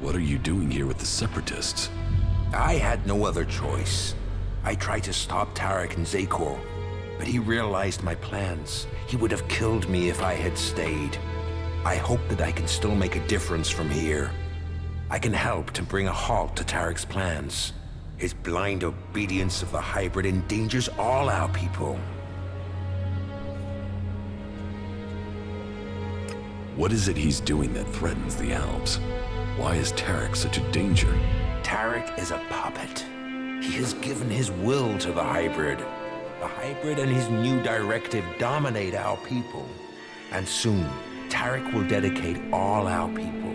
What are you doing here with the Separatists? I had no other choice. I tried to stop Tarek and Zakor, but he realized my plans. He would have killed me if I had stayed. I hope that I can still make a difference from here. I can help to bring a halt to Tarek's plans. His blind obedience of the hybrid endangers all our people. What is it he's doing that threatens the Alps? Why is Tarek such a danger? Tarek is a puppet. He has given his will to the hybrid. The hybrid and his new directive dominate our people. And soon, Tarek will dedicate all our people,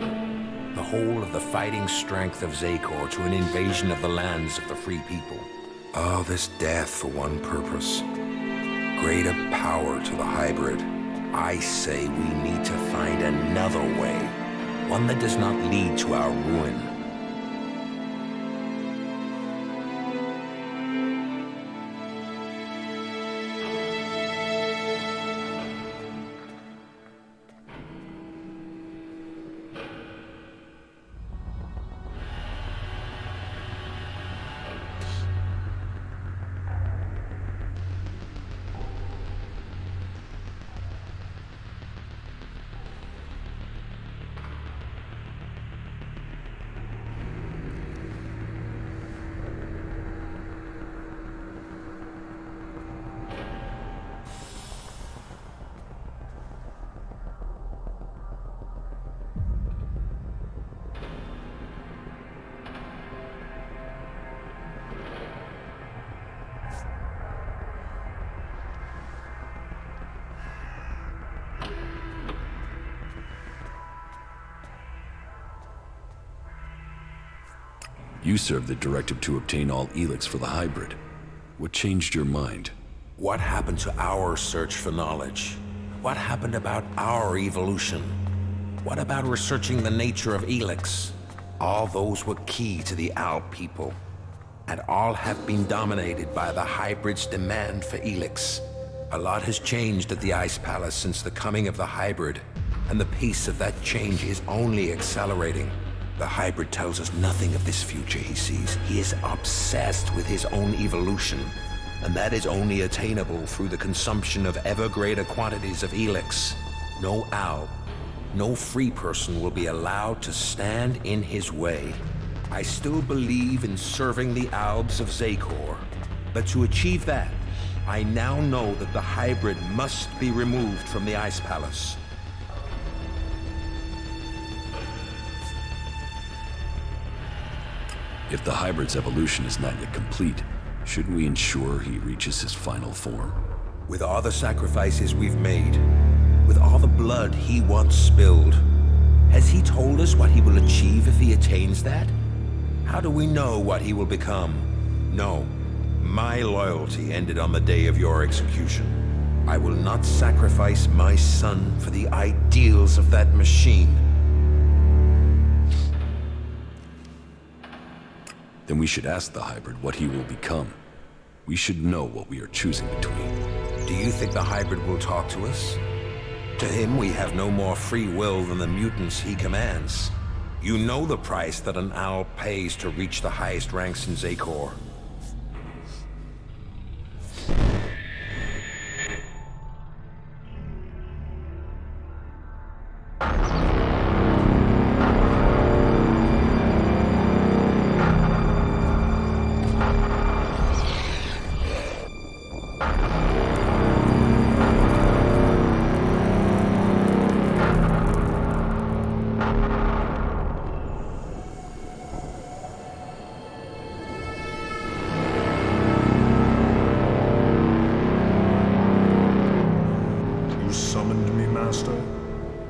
the whole of the fighting strength of Zakor, to an invasion of the lands of the free people. All this death for one purpose. Greater power to the hybrid. I say we need to find another way. One that does not lead to our ruin. You served the directive to obtain all Elex for the hybrid. What changed your mind? What happened to our search for knowledge? What happened about our evolution? What about researching the nature of Elex? All those were key to the Alp people, and all have been dominated by the hybrid's demand for Elex. A lot has changed at the Ice Palace since the coming of the hybrid, and the pace of that change is only accelerating. The hybrid tells us nothing of this future he sees. He is obsessed with his own evolution, and that is only attainable through the consumption of ever greater quantities of Elex. No Alp, no free person will be allowed to stand in his way. I still believe in serving the Albs of Zakor, but to achieve that, I now know that the hybrid must be removed from the Ice Palace. If the hybrid's evolution is not yet complete, shouldn't we ensure he reaches his final form? With all the sacrifices we've made, with all the blood he once spilled, has he told us what he will achieve if he attains that? How do we know what he will become? No, my loyalty ended on the day of your execution. I will not sacrifice my son for the ideals of that machine. Then we should ask the hybrid what he will become. We should know what we are choosing between. Do you think the hybrid will talk to us? To him, we have no more free will than the mutants he commands. You know the price that an owl pays to reach the highest ranks in Zakor.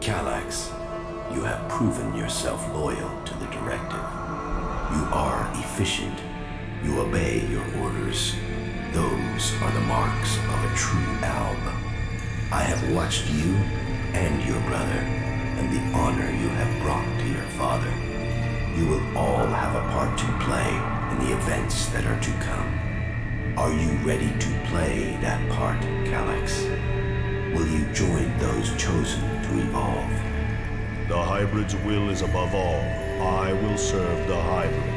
Elex, you have proven yourself loyal to the directive. You are efficient. You obey your orders. Those are the marks of a true Alb. I have watched you and your brother, and the honor you have brought to your father. You will all have a part to play in the events that are to come. Are you ready to play that part, Elex? Will you join those chosen to evolve? The hybrid's will is above all. I will serve the hybrid.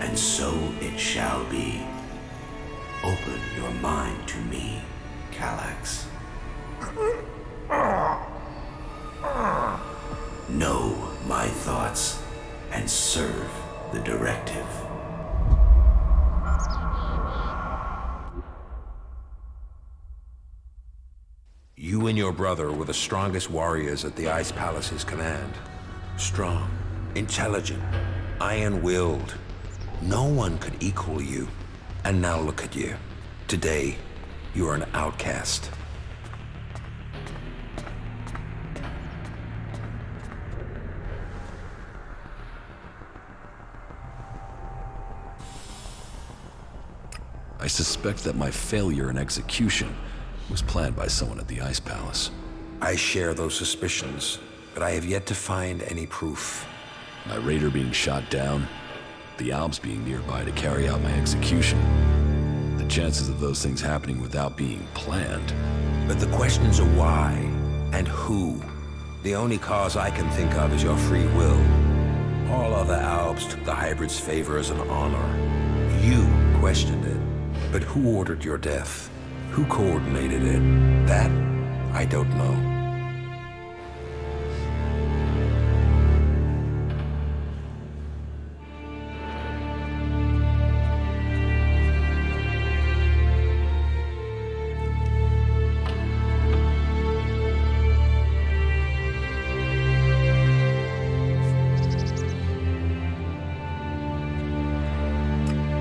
And so it shall be. Open your mind to me, Calax. Know my thoughts and serve the directive. You and your brother were the strongest warriors at the Ice Palace's command. Strong, intelligent, iron-willed. No one could equal you. And now look at you. Today, you are an outcast. I suspect that my failure in execution was planned by someone at the Ice Palace. I share those suspicions, but I have yet to find any proof. My raider being shot down, the Alps being nearby to carry out my execution. The chances of those things happening without being planned. But the questions are why and who. The only cause I can think of is your free will. All other Alps took the hybrid's favor as an honor. You questioned it. But who ordered your death? Who coordinated it? That, I don't know.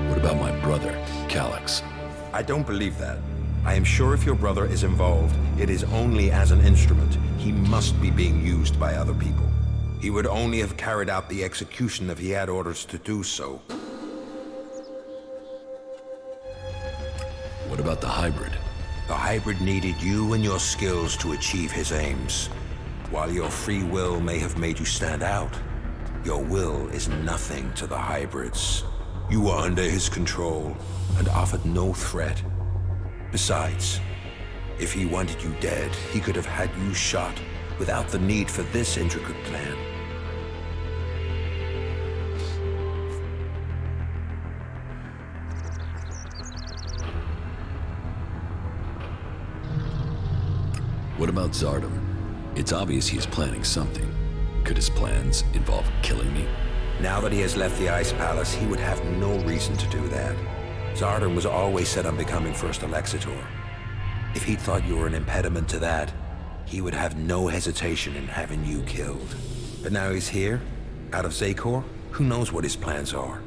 What about my brother, Calax? I don't believe that. I am sure if your brother is involved, it is only as an instrument. He must be being used by other people. He would only have carried out the execution if he had orders to do so. What about the hybrid? The hybrid needed you and your skills to achieve his aims. While your free will may have made you stand out, your will is nothing to the hybrids. You were under his control and offered no threat. Besides, if he wanted you dead, he could have had you shot without the need for this intricate plan. What about Zardom? It's obvious he is planning something. Could his plans involve killing me? Now that he has left the Ice Palace, he would have no reason to do that. Zardom was always set on becoming First Elexitor. If he thought you were an impediment to that, he would have no hesitation in having you killed. But now he's here, out of Zakor, who knows what his plans are?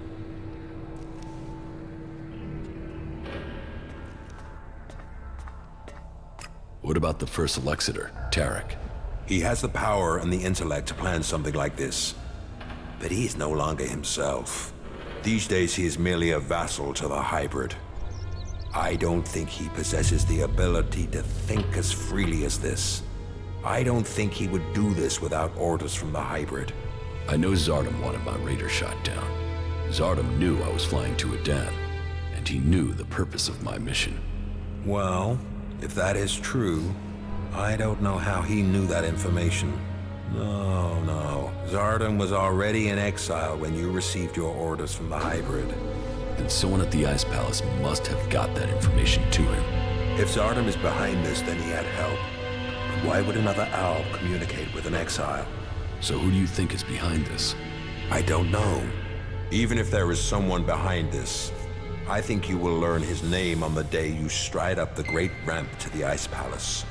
What about the First Elexitor, Tarek? He has the power and the intellect to plan something like this. But he is no longer himself. These days he is merely a vassal to the hybrid. I don't think he possesses the ability to think as freely as this. I don't think he would do this without orders from the hybrid. I know Zardom wanted my raider shot down. Zardom knew I was flying to Adan, and he knew the purpose of my mission. Well, if that is true, I don't know how he knew that information. No. Zardom was already in exile when you received your orders from the hybrid. Then someone at the Ice Palace must have got that information to him. If Zardom is behind this, then he had help. But why would another owl communicate with an exile? So who do you think is behind this? I don't know. Even if there is someone behind this, I think you will learn his name on the day you stride up the great ramp to the Ice Palace.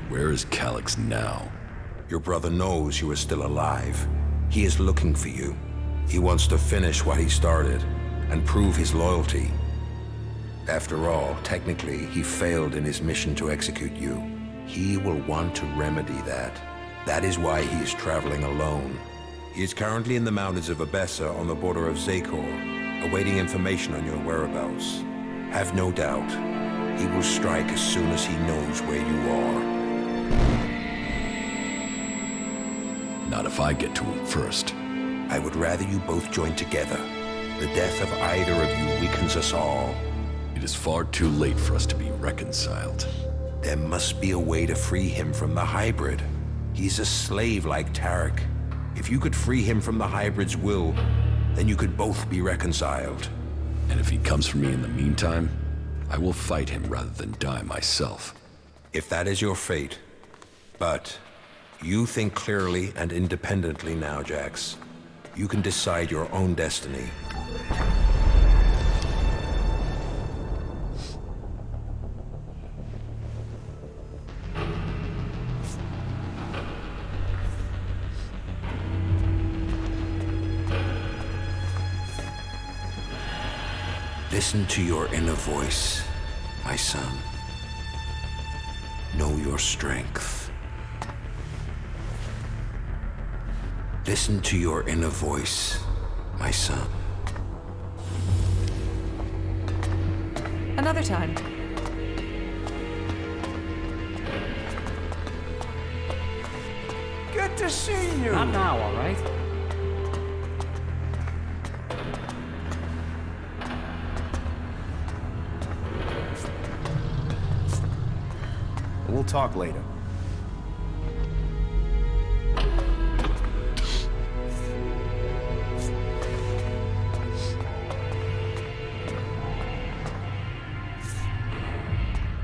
Where is Calax now? Your brother knows you are still alive. He is looking for you. He wants to finish what he started, and prove his loyalty. After all, technically, he failed in his mission to execute you. He will want to remedy that. That is why he is traveling alone. He is currently in the mountains of Abessa on the border of Zakor, awaiting information on your whereabouts. Have no doubt, he will strike as soon as he knows where you are. Not if I get to him first. I would rather you both join together. The death of either of you weakens us all. It is far too late for us to be reconciled. There must be a way to free him from the hybrid. He's a slave like Tarek. If you could free him from the hybrid's will, then you could both be reconciled. And if he comes for me in the meantime, I will fight him rather than die myself. If that is your fate. But you think clearly and independently now, Jax. You can decide your own destiny. Listen to your inner voice, my son. Know your strength. Listen to your inner voice, my son. Another time. Good to see you! Not now, all right? We'll talk later.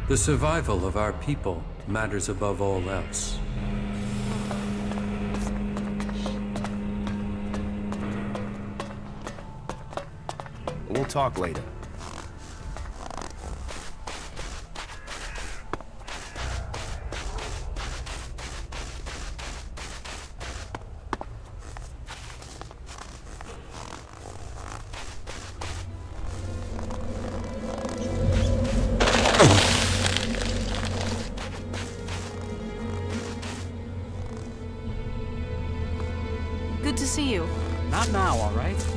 The survival of our people matters above all else. We'll talk later. Good to see you. Not now, all right?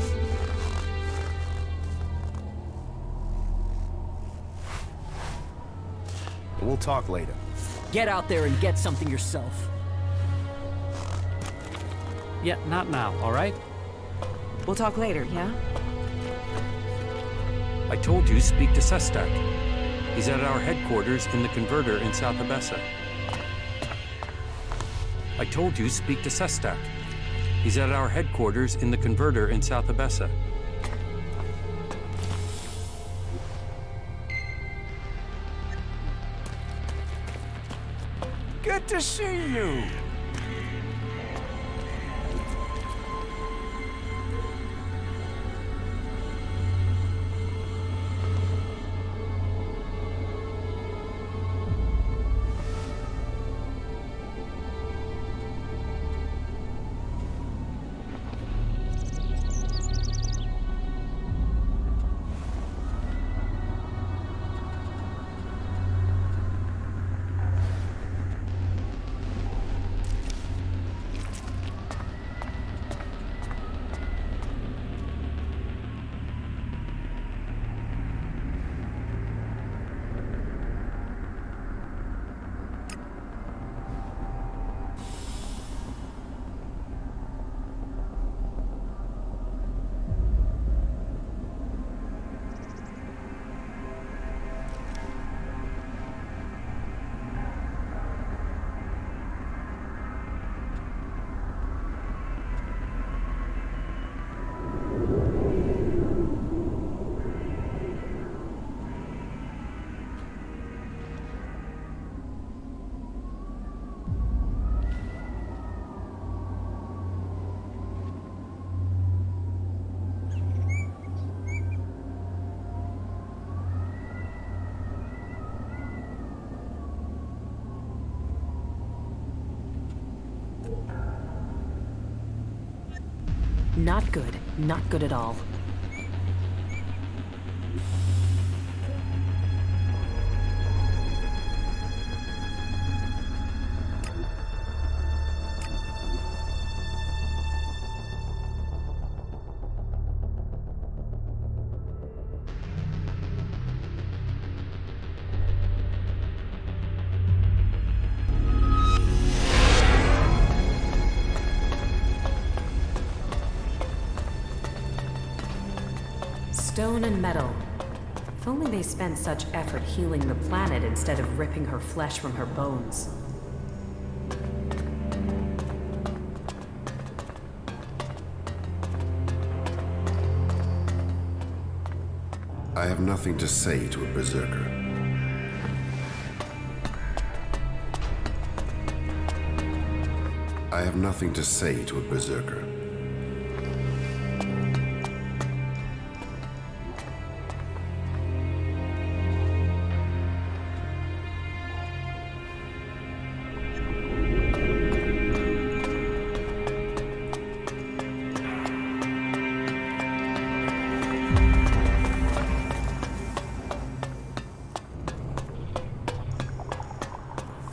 We'll talk later. Get out there and get something yourself. Yeah, not now, all right? We'll talk later, yeah? I told you speak to Sestak. He's at our headquarters in the converter in South Abessa. I told you speak to Sestak. He's at our headquarters in the converter in South Abessa. Good to see you! Not good. Not good at all. Stone and metal. If only they spent such effort healing the planet instead of ripping her flesh from her bones. I have nothing to say to a Berserker. I have nothing to say to a Berserker.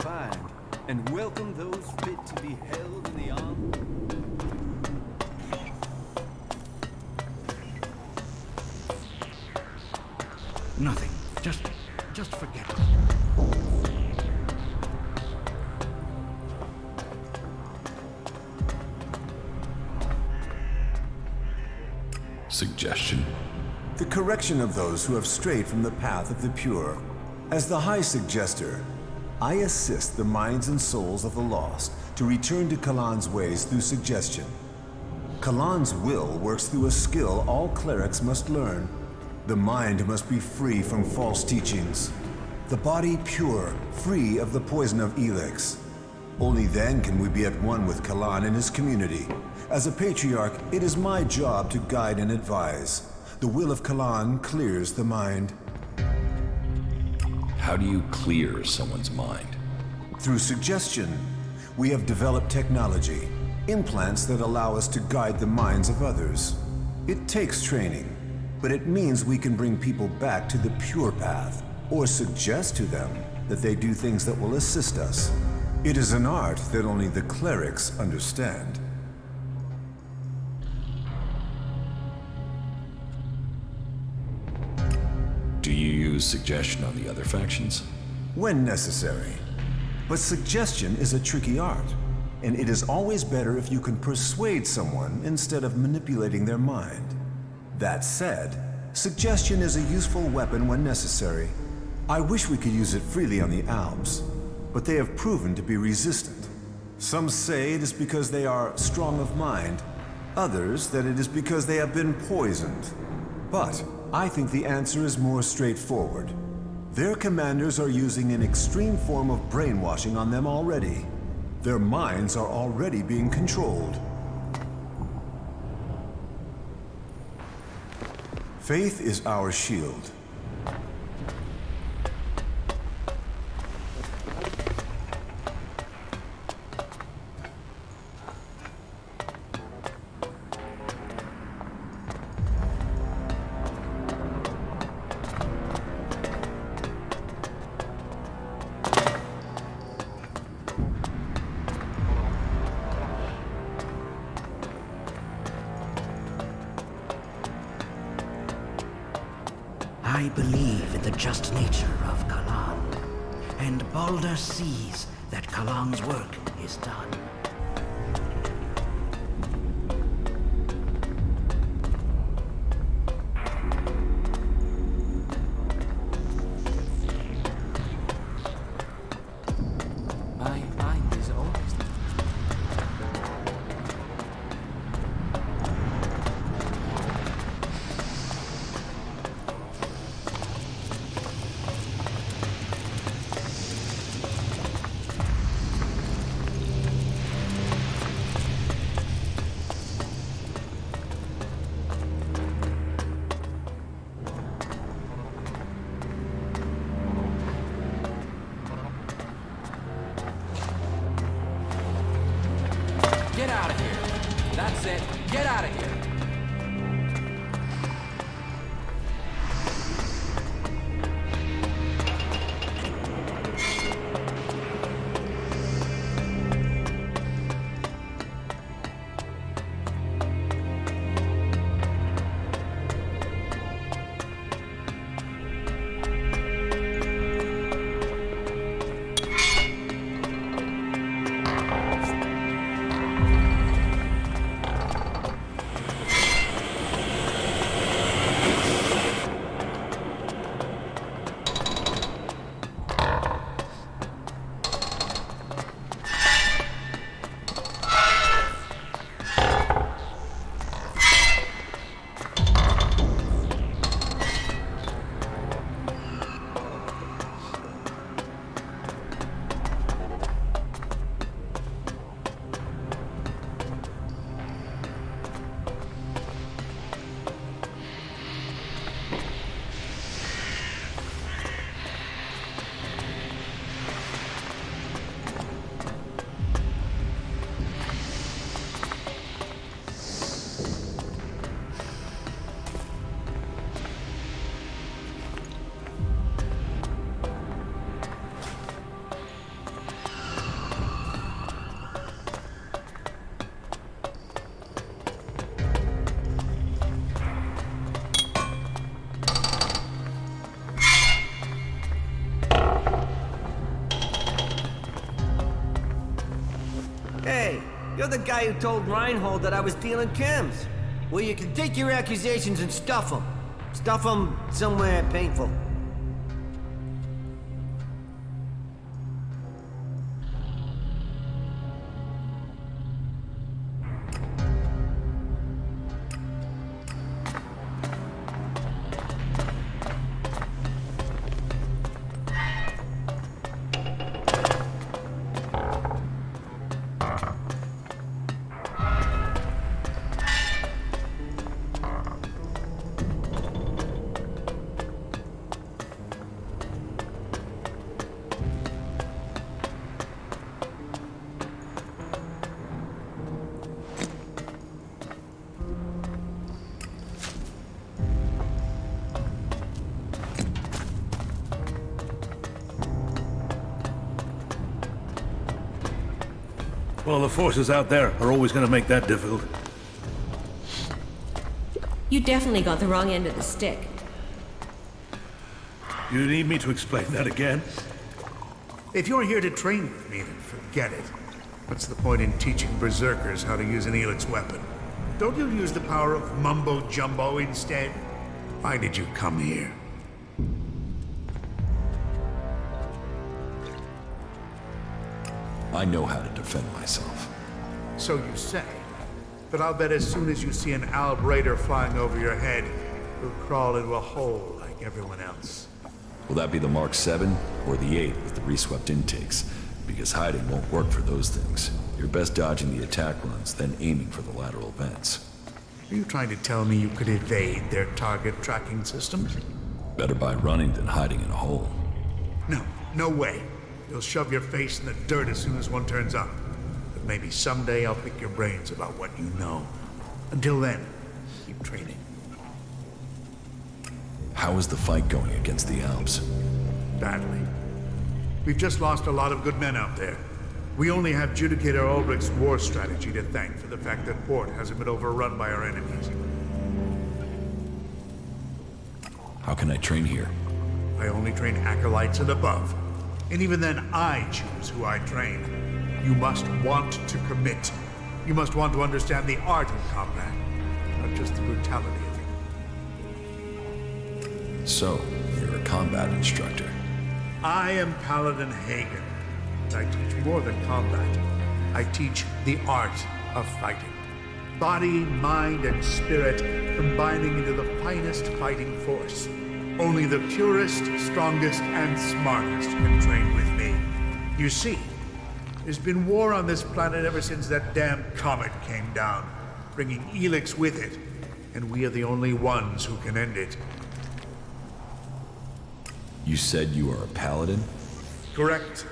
Fine. And welcome those fit to be held in the arms. Nothing. Just forget it. Suggestion? The correction of those who have strayed from the path of the pure. As the High Suggester, I assist the minds and souls of the lost to return to Kalan's ways through suggestion. Kalan's will works through a skill all clerics must learn. The mind must be free from false teachings. The body pure, free of the poison of Elex. Only then can we be at one with Kalan and his community. As a patriarch, it is my job to guide and advise. The will of Kalan clears the mind. How do you clear someone's mind? Through suggestion. We have developed technology, implants that allow us to guide the minds of others. It takes training, but it means we can bring people back to the pure path, or suggest to them that they do things that will assist us. It is an art that only the clerics understand. Do you use suggestion on the other factions? When necessary. But suggestion is a tricky art, and it is always better if you can persuade someone instead of manipulating their mind. That said, suggestion is a useful weapon when necessary. I wish we could use it freely on the Alps, but they have proven to be resistant. Some say it is because they are strong of mind, others that it is because they have been poisoned. But I think the answer is more straightforward. Their commanders are using an extreme form of brainwashing on them already. Their minds are already being controlled. Faith is our shield. I believe in the just nature of Kalan, and Balder sees that Kalan's work is done. My mind is always... You're the guy who told Reinhold that I was dealing chems. Well, you can take your accusations and stuff them. Stuff them somewhere painful. Well, the forces out there are always going to make that difficult. You definitely got the wrong end of the stick. You need me to explain that again? If you're here to train with me, then forget it. What's the point in teaching Berserkers how to use an Elex weapon? Don't you use the power of mumbo-jumbo instead? Why did you come here? I know how to defend myself. So you say. But I'll bet as soon as you see an Alb Raider flying over your head, you'll crawl into a hole like everyone else. Will that be the Mark 7 or the 8 with the reswept intakes? Because hiding won't work for those things. You're best dodging the attack runs, then aiming for the lateral vents. Are you trying to tell me you could evade their target tracking systems? Better by running than hiding in a hole. No, no way. You'll shove your face in the dirt as soon as one turns up. But maybe someday I'll pick your brains about what you know. Until then, keep training. How is the fight going against the Alps? Badly. We've just lost a lot of good men out there. We only have Judicator Ulrich's war strategy to thank for the fact that Port hasn't been overrun by our enemies. How can I train here? I only train acolytes and above. And even then, I choose who I train. You must want to commit. You must want to understand the art of combat, not just the brutality of it. So, you're a combat instructor. I am Paladin Hagen. I teach more than combat. I teach the art of fighting. Body, mind, and spirit combining into the finest fighting force. Only the purest, strongest, and smartest can train with me. You see, there's been war on this planet ever since that damn comet came down, bringing Elex with it, and we are the only ones who can end it. You said you are a paladin? Correct.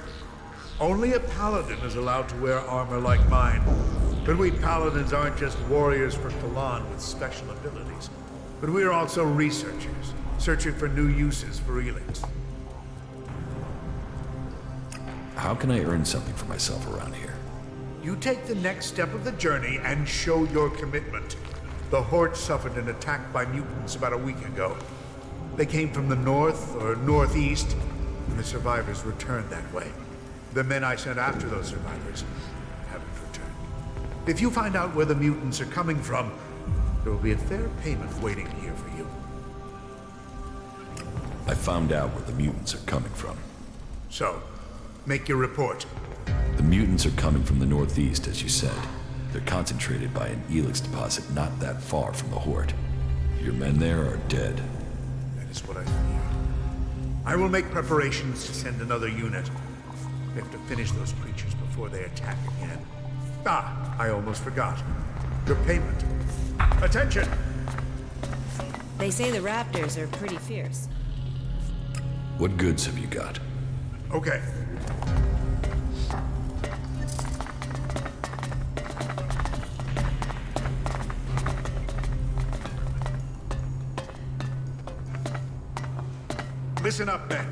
Only a paladin is allowed to wear armor like mine. But we paladins aren't just warriors for Kalan with special abilities, but we are also researchers, searching for new uses for Elex. How can I earn something for myself around here? You take the next step of the journey and show your commitment. The Horde suffered an attack by mutants about a week ago. They came from the north or northeast, and the survivors returned that way. The men I sent after those survivors haven't returned. If you find out where the mutants are coming from, there will be a fair payment waiting here for you. I found out where the mutants are coming from. So, make your report. The mutants are coming from the northeast, as you said. They're concentrated by an Elex deposit not that far from the Horde. Your men there are dead. That is what I fear. I will make preparations to send another unit. We have to finish those creatures before they attack again. Ah, I almost forgot. Your payment. Attention! They say the raptors are pretty fierce. What goods have you got? Okay. Listen up, men.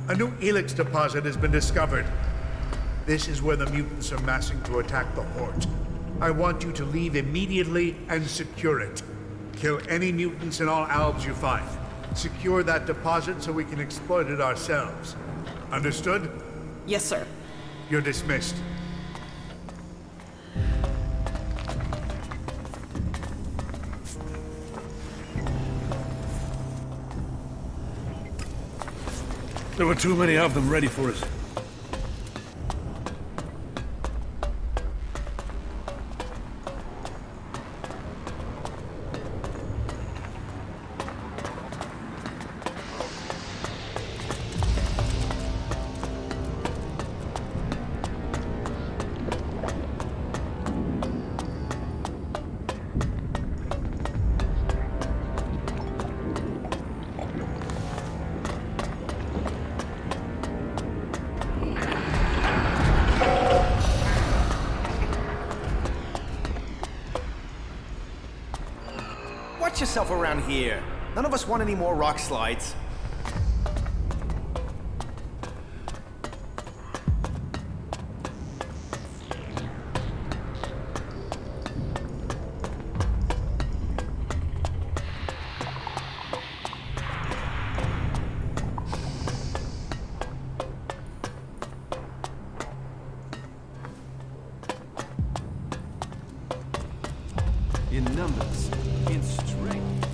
A new Elex deposit has been discovered. This is where the mutants are massing to attack the Horde. I want you to leave immediately and secure it. Kill any mutants and all Albs you find. Secure that deposit so we can exploit it ourselves. Understood? Yes, sir. You're dismissed. There were too many of them ready for us. Watch yourself around here. None of us want any more rock slides. In numbers, in strength.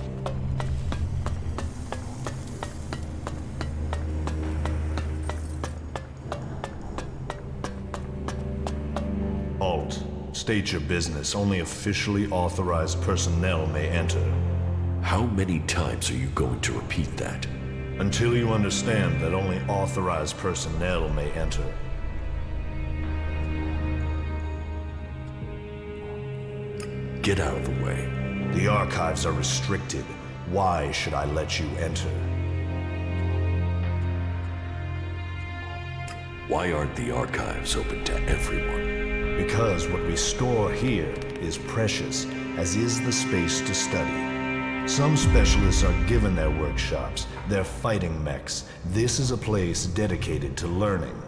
Halt. State your business. Only officially authorized personnel may enter. How many times are you going to repeat that? Until you understand that only authorized personnel may enter. Get out of the way. The archives are restricted. Why should I let you enter? Why aren't the archives open to everyone? Because what we store here is precious, as is the space to study. Some specialists are given their workshops, their fighting mechs. This is a place dedicated to learning.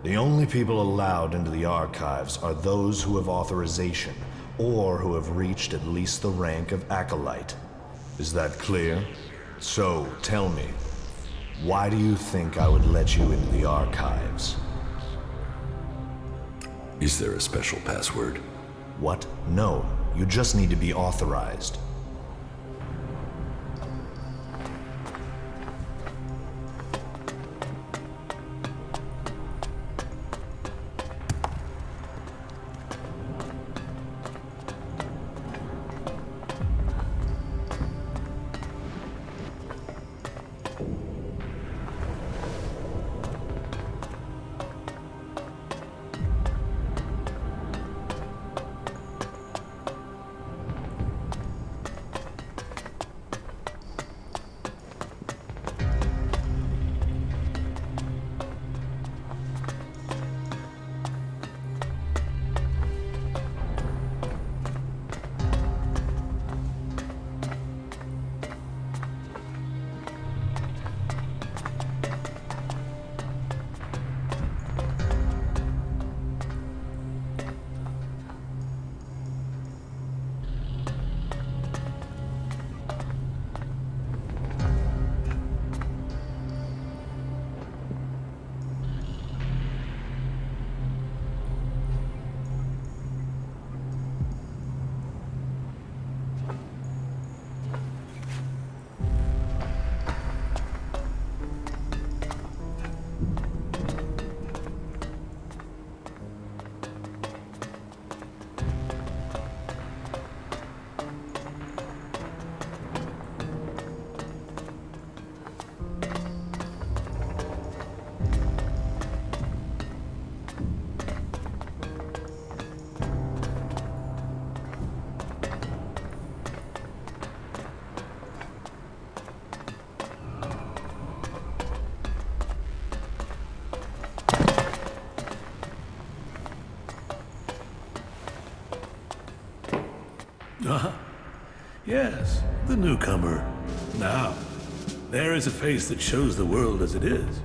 The only people allowed into the archives are those who have authorization, or who have reached at least the rank of acolyte. Is that clear? So, tell me, why do you think I would let you into the archives? Is there a special password? What? No. You just need to be authorized. Yes, the newcomer. Now, there is a face that shows the world as it is.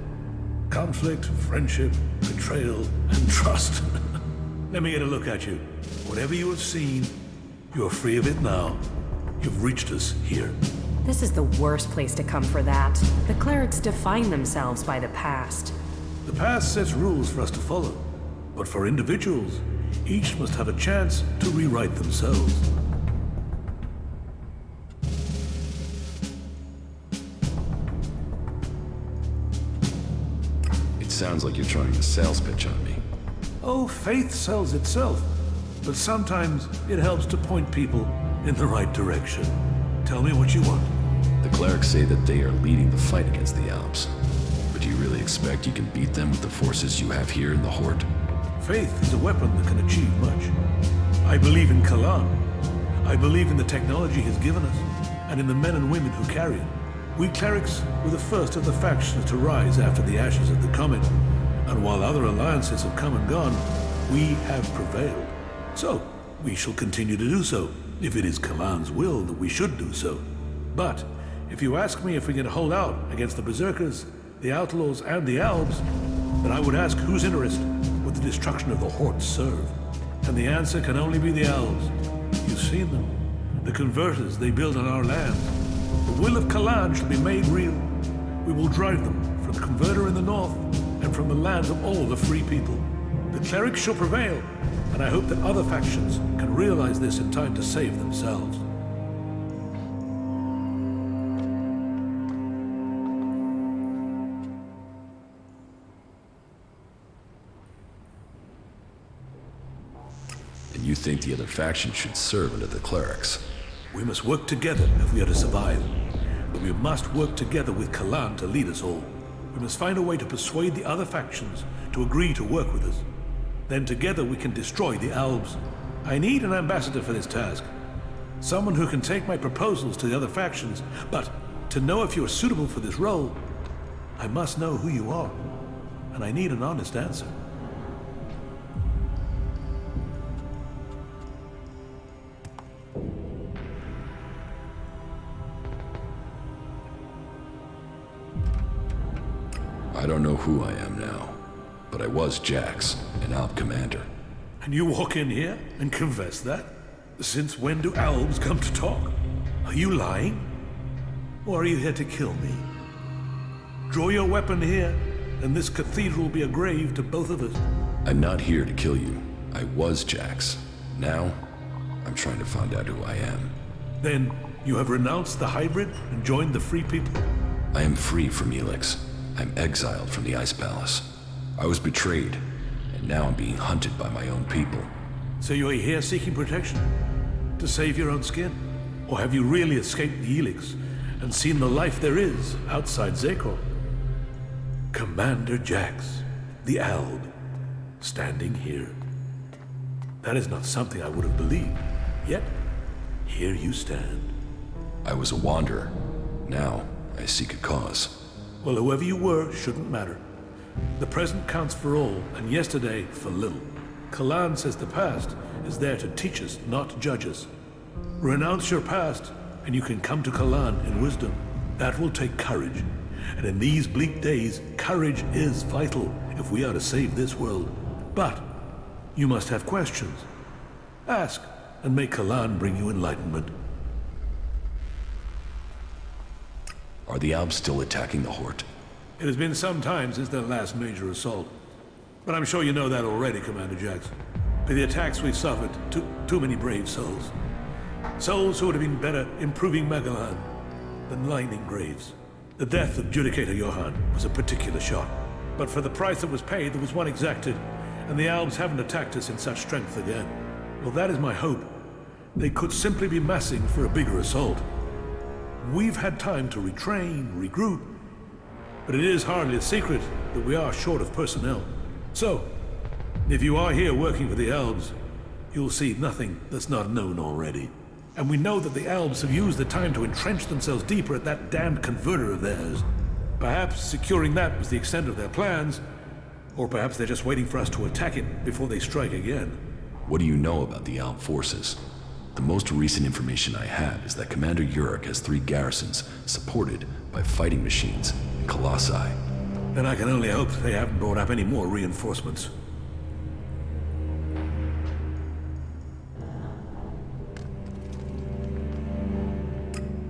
Conflict, friendship, betrayal, and trust. Let me get a look at you. Whatever you have seen, you're free of it now. You've reached us here. This is the worst place to come for that. The clerics define themselves by the past. The past sets rules for us to follow. But for individuals, each must have a chance to rewrite themselves. Sounds like you're trying a sales pitch on me. Oh, faith sells itself. But sometimes it helps to point people in the right direction. Tell me what you want. The clerics say that they are leading the fight against the Alps. But do you really expect you can beat them with the forces you have here in the Horde? Faith is a weapon that can achieve much. I believe in Kalan. I believe in the technology he's given us, and in the men and women who carry it. We clerics were the first of the factions to rise after the ashes of the Comet, and while other alliances have come and gone, we have prevailed. So, we shall continue to do so, if it is Kalan's will that we should do so. But, if you ask me if we can hold out against the Berserkers, the Outlaws, and the Elves, then I would ask whose interest would the destruction of the Horde serve? And the answer can only be the Elves. You've seen them. The converters they build on our land. The will of Kalan shall be made real. We will drive them from the converter in the north and from the lands of all the free people. The clerics shall prevail, and I hope that other factions can realize this in time to save themselves. And you think the other faction should serve under the clerics? We must work together if we are to survive. But we must work together with Kalan to lead us all. We must find a way to persuade the other factions to agree to work with us. Then together we can destroy the Albs. I need an ambassador for this task. Someone who can take my proposals to the other factions, but to know if you are suitable for this role, I must know who you are. And I need an honest answer. I don't know who I am now, but I was Jax, an Alp commander. And you walk in here and confess that? Since when do Albs come to talk? Are you lying? Or are you here to kill me? Draw your weapon here, and this cathedral will be a grave to both of us. I'm not here to kill you. I was Jax. Now, I'm trying to find out who I am. Then, you have renounced the hybrid and joined the free people? I am free from Elex. I'm exiled from the Ice Palace. I was betrayed, and now I'm being hunted by my own people. So you are here seeking protection? To save your own skin? Or have you really escaped the Elex and seen the life there is outside Zekor? Commander Jax, the Alb, standing here. That is not something I would have believed. Yet, here you stand. I was a wanderer. Now, I seek a cause. Well, whoever you were shouldn't matter. The present counts for all, and yesterday for little. Kalan says the past is there to teach us, not judge us. Renounce your past, and you can come to Kalan in wisdom. That will take courage. And in these bleak days, courage is vital if we are to save this world. But you must have questions. Ask, and may Kalan bring you enlightenment. Are the Alps still attacking the Horde? It has been some time since their last major assault. But I'm sure you know that already, Commander Jax. For the attacks we've suffered took too many brave souls. Souls who would have been better improving Magalan than lining graves. The death of Judicator Johann was a particular shock. But for the price that was paid, there was one exacted, and the Albs haven't attacked us in such strength again. Well, that is my hope. They could simply be massing for a bigger assault. We've had time to retrain, regroup, but it is hardly a secret that we are short of personnel. So, if you are here working for the Albs, you'll see nothing that's not known already. And we know that the Albs have used the time to entrench themselves deeper at that damned converter of theirs. Perhaps securing that was the extent of their plans, or perhaps they're just waiting for us to attack it before they strike again. What do you know about the Alp forces? The most recent information I have is that Commander Uruk has 3 garrisons supported by fighting machines and colossi. Then I can only hope they haven't brought up any more reinforcements.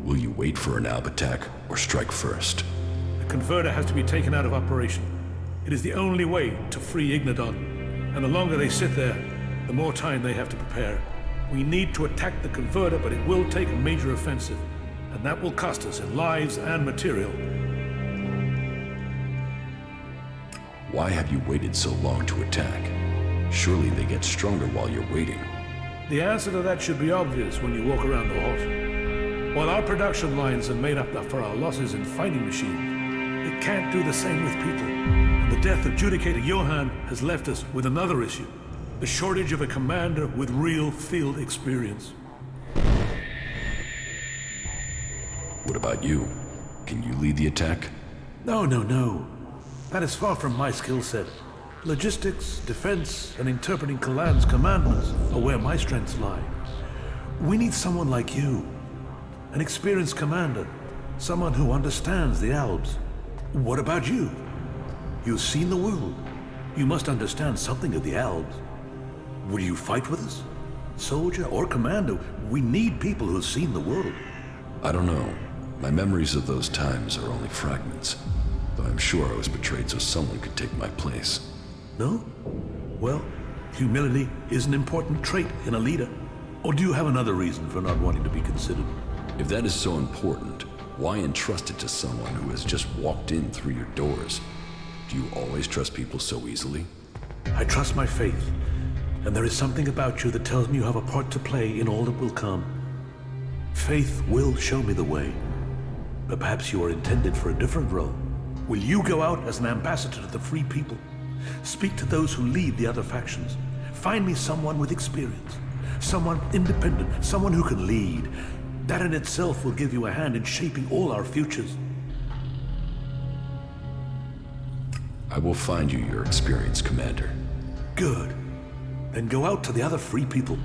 Will you wait for an Alp attack or strike first? The converter has to be taken out of operation. It is the only way to free Ignadon. And the longer they sit there, the more time they have to prepare. We need to attack the converter, but it will take a major offensive. And that will cost us in lives and material. Why have you waited so long to attack? Surely they get stronger while you're waiting. The answer to that should be obvious when you walk around the hut. While our production lines have made up for our losses in fighting machines, it can't do the same with people. And the death of Judicator Johann has left us with another issue. The shortage of a commander with real field experience. What about you? Can you lead the attack? No. That is far from my skill set. Logistics, defense, and interpreting Kalan's commandments are where my strengths lie. We need someone like you. An experienced commander. Someone who understands the Alps. What about you? You've seen the world. You must understand something of the Alps. Will you fight with us? Soldier or commander, we need people who've seen the world. I don't know. My memories of those times are only fragments. Though I'm sure I was betrayed so someone could take my place. No? Well, humility is an important trait in a leader. Or do you have another reason for not wanting to be considered? If that is so important, why entrust it to someone who has just walked in through your doors? Do you always trust people so easily? I trust my faith, and there is something about you that tells me you have a part to play in all that will come. Faith will show me the way. But perhaps you are intended for a different role. Will you go out as an ambassador to the free people? Speak to those who lead the other factions. Find me someone with experience. Someone independent. Someone who can lead. That in itself will give you a hand in shaping all our futures. I will find you your experienced commander. Good. Then go out to the other free people.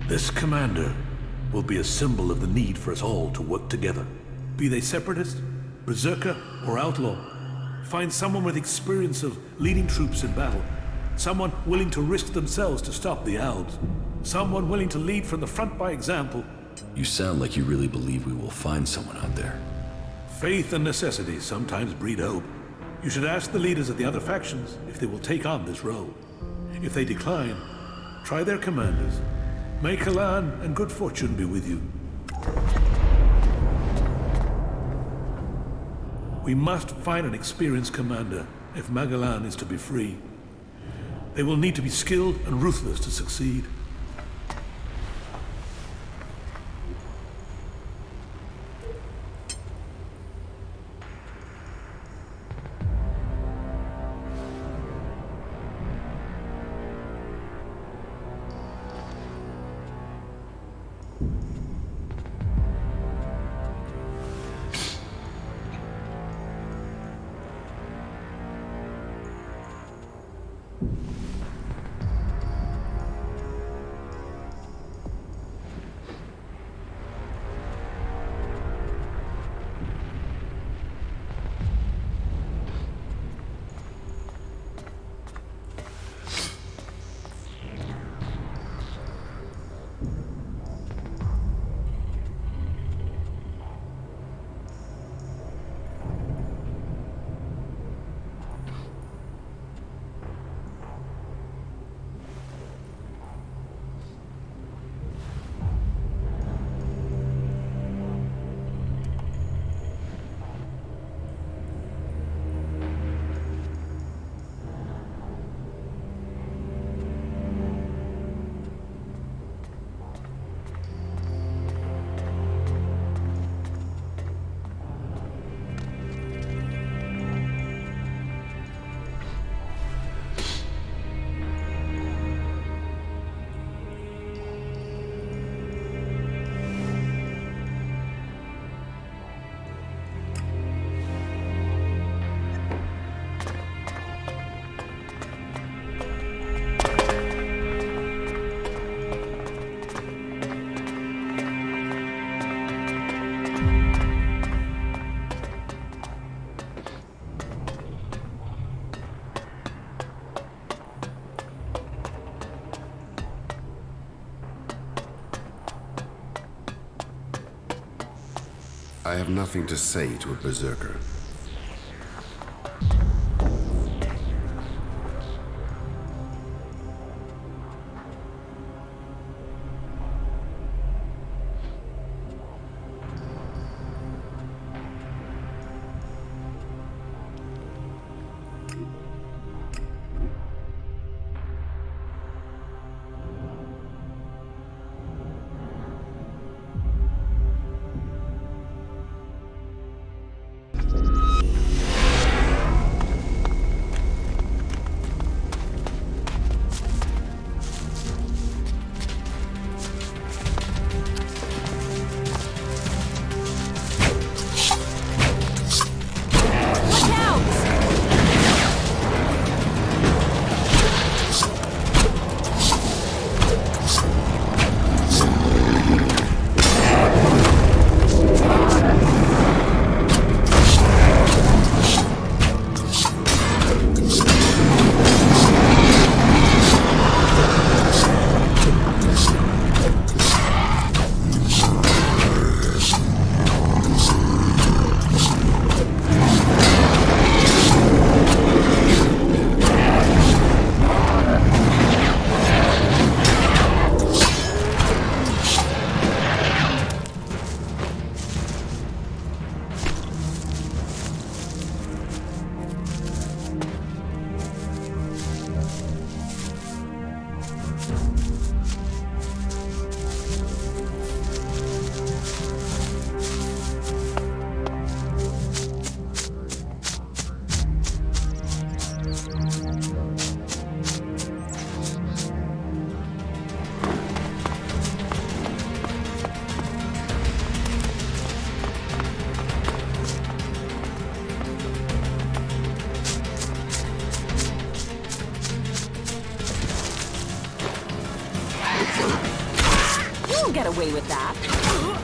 This commander will be a symbol of the need for us all to work together. Be they separatist, berserker, or outlaw. Find someone with experience of leading troops in battle. Someone willing to risk themselves to stop the Alps. Someone willing to lead from the front by example. You sound like you really believe we will find someone out there. Faith and necessity sometimes breed hope. You should ask the leaders of the other factions if they will take on this role. If they decline, try their commanders. May Kalan and good fortune be with you. We must find an experienced commander if Magalan is to be free. They will need to be skilled and ruthless to succeed. I have nothing to say to a berserker. away with that.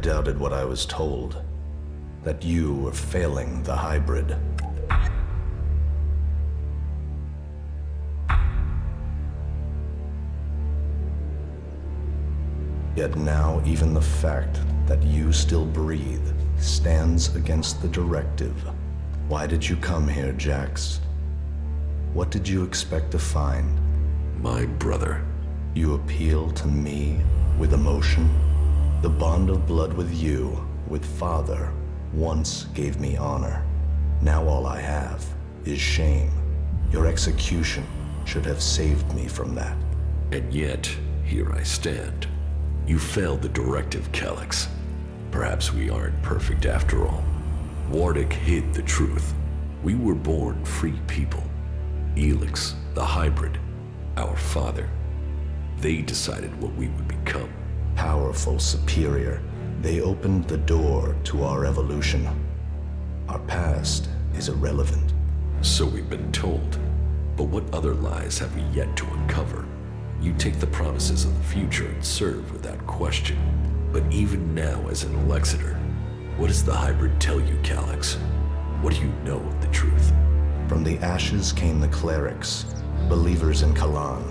doubted what I was told. That you were failing the hybrid. Yet now even the fact that you still breathe stands against the directive. Why did you come here, Jax? What did you expect to find? My brother. You appeal to me with emotion? The bond of blood with you, with Father, once gave me honor. Now all I have is shame. Your execution should have saved me from that. And yet, here I stand. You failed the directive, Elex. Perhaps we aren't perfect after all. Wardic hid the truth. We were born free people. Elex, the hybrid, our father. They decided what we would become. Powerful, superior. They opened the door to our evolution. Our past is irrelevant. So we've been told. But what other lies have we yet to uncover? You take the promises of the future and serve without question. But even now as an Alexeter, what does the hybrid tell you, Elex? What do you know of the truth? From the ashes came the clerics, believers in Kalan.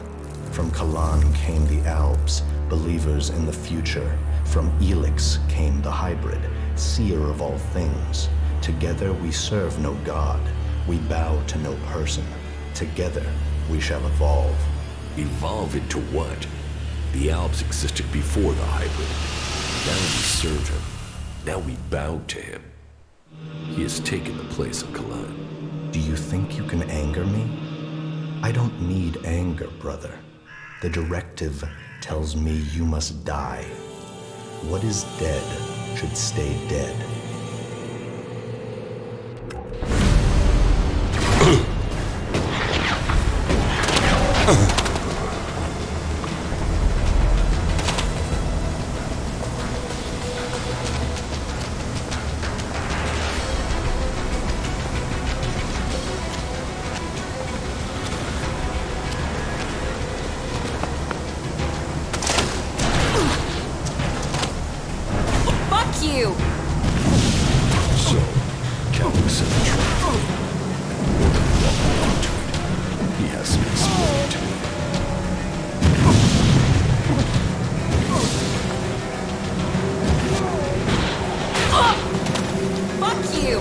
From Kalan came the Alps, believers in the future. From Elex came the hybrid, seer of all things. Together we serve no god, we bow to no person. Together we shall evolve. Evolve into what? The Alps existed before the hybrid. Now we serve him. Now we bow to him. He has taken the place of Kalan. Do you think you can anger me? I don't need anger, brother. The directive tells me you must die. What is dead should stay dead. You! So, Calix said the truth. More than walking onto it. He has been spoken to me. Fuck you!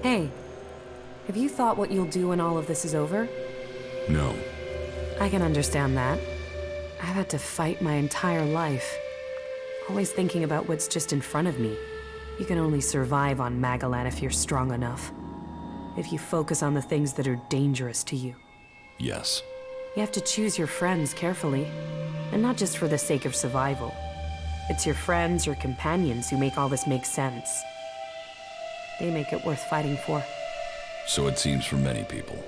Hey, have you thought what you'll do when all of this is over? No. I can understand that. I've had to fight my entire life. Always thinking about what's just in front of me. You can only survive on Magalan if you're strong enough. If you focus on the things that are dangerous to you. Yes. You have to choose your friends carefully. And not just for the sake of survival. It's your friends or companions who make all this make sense. They make it worth fighting for. So it seems for many people.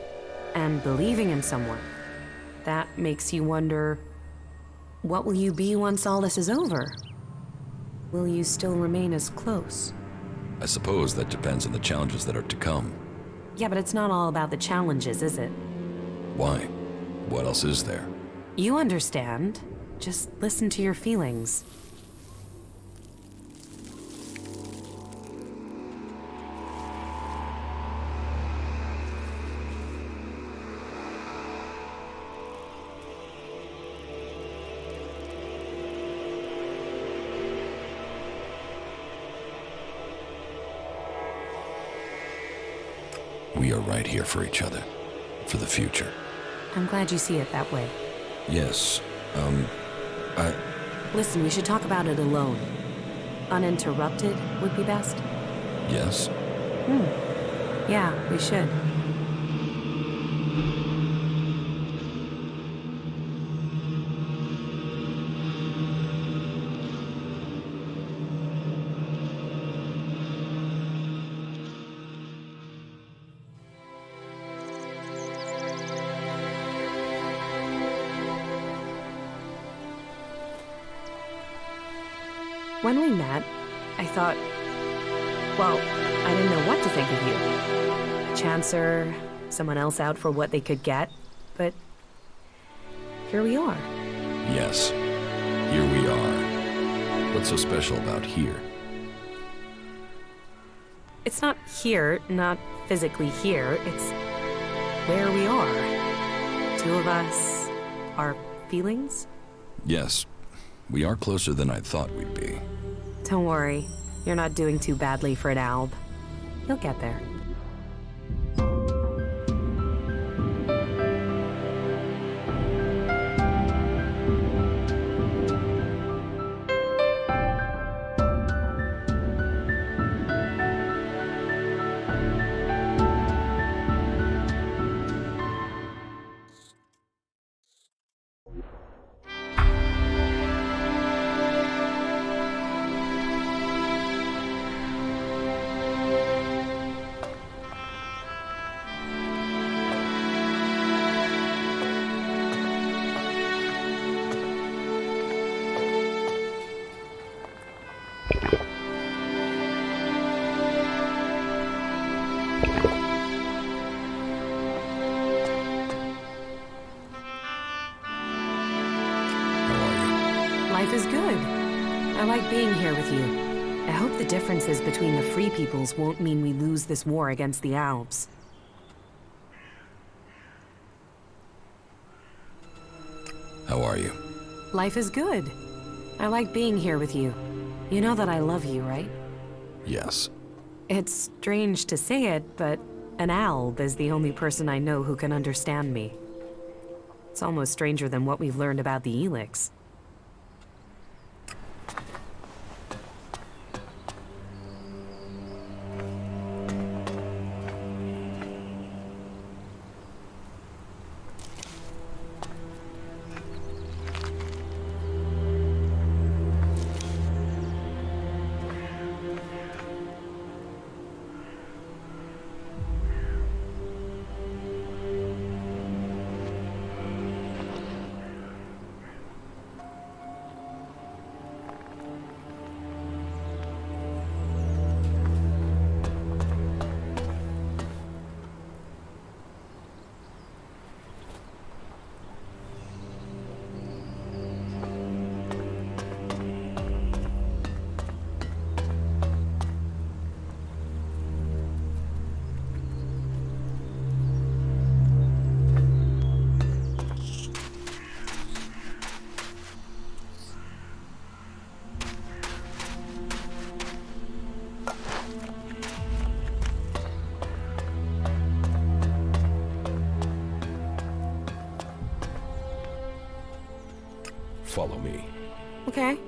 And believing in someone. That makes you wonder, what will you be once all this is over? Will you still remain as close? I suppose that depends on the challenges that are to come. Yeah, but it's not all about the challenges, is it? Why? What else is there? You understand. Just listen to your feelings. We are right here for each other. For the future. I'm glad you see it that way. Yes. Listen, we should talk about it alone. Uninterrupted would be best. Yes? Yeah, we should. When we met, I thought, well, I didn't know what to think of you. A chancer, someone else out for what they could get, but here we are. Yes. Here we are. What's so special about here? It's not here, not physically here, it's where we are. Two of us, our feelings? Yes. We are closer than I thought we'd be. Don't worry, you're not doing too badly for an alb. You'll get there. Life is good. I like being here with you. I hope the differences between the Free Peoples won't mean we lose this war against the Alps. How are you? Life is good. I like being here with you. You know that I love you, right? Yes. It's strange to say it, but an Alb is the only person I know who can understand me. It's almost stranger than what we've learned about the Elex. Follow me. Okay.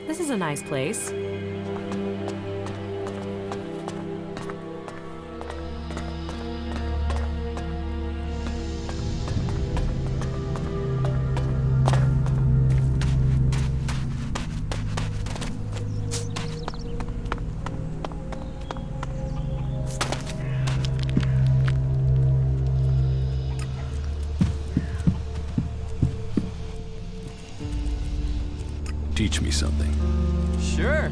This is a nice place. Teach me something. Sure.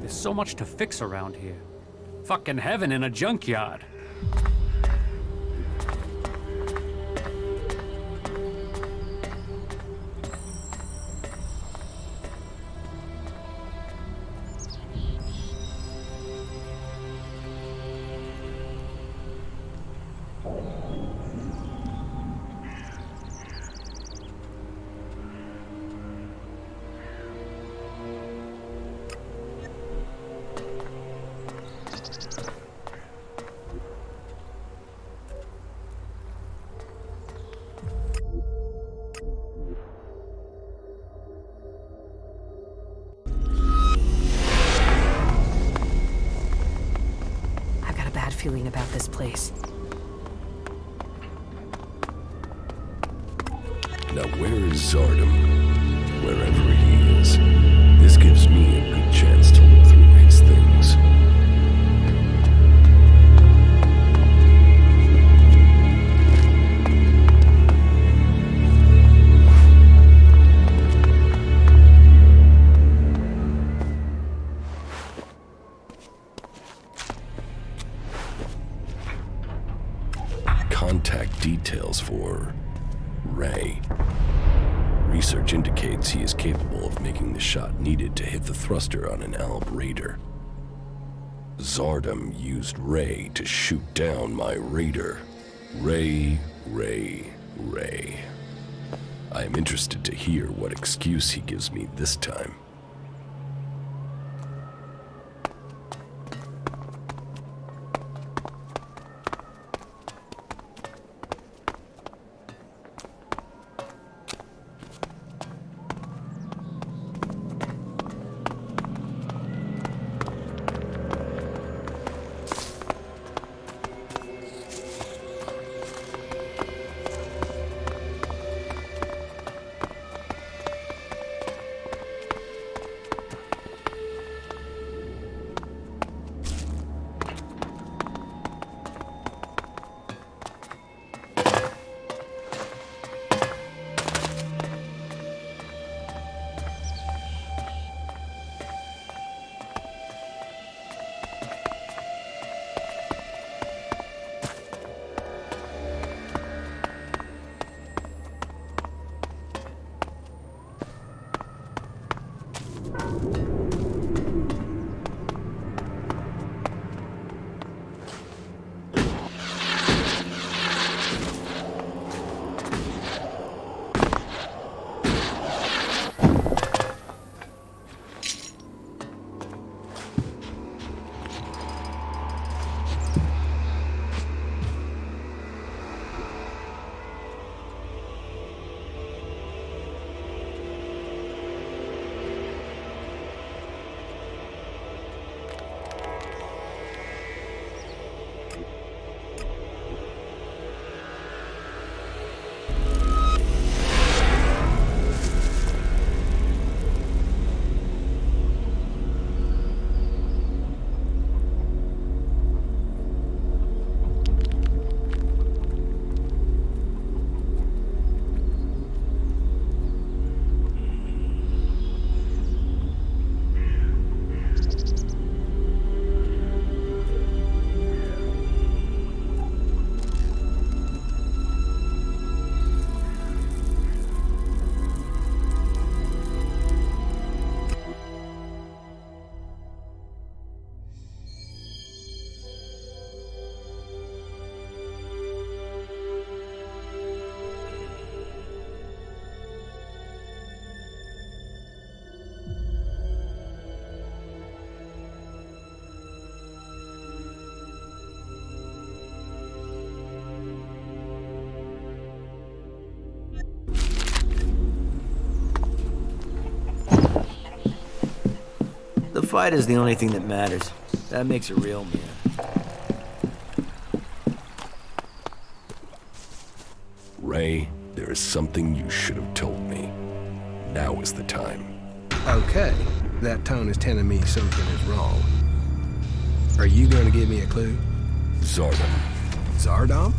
So much to fix around here. Fucking heaven in a junkyard. Feeling about this place. Now where is Zardom? Wherever he is. This gives me a good chance to look through his things. Contact details for Ray. Research indicates he is capable of making the shot needed to hit the thruster on an Alb Raider. Zardom used Ray to shoot down my Raider. Ray. I am interested to hear what excuse he gives me this time. fight is the only thing that matters. That makes a real man. Ray, there is something you should have told me. Now is the time. Okay, that tone is telling me something is wrong. Are you going to give me a clue? Zardom. Zardom?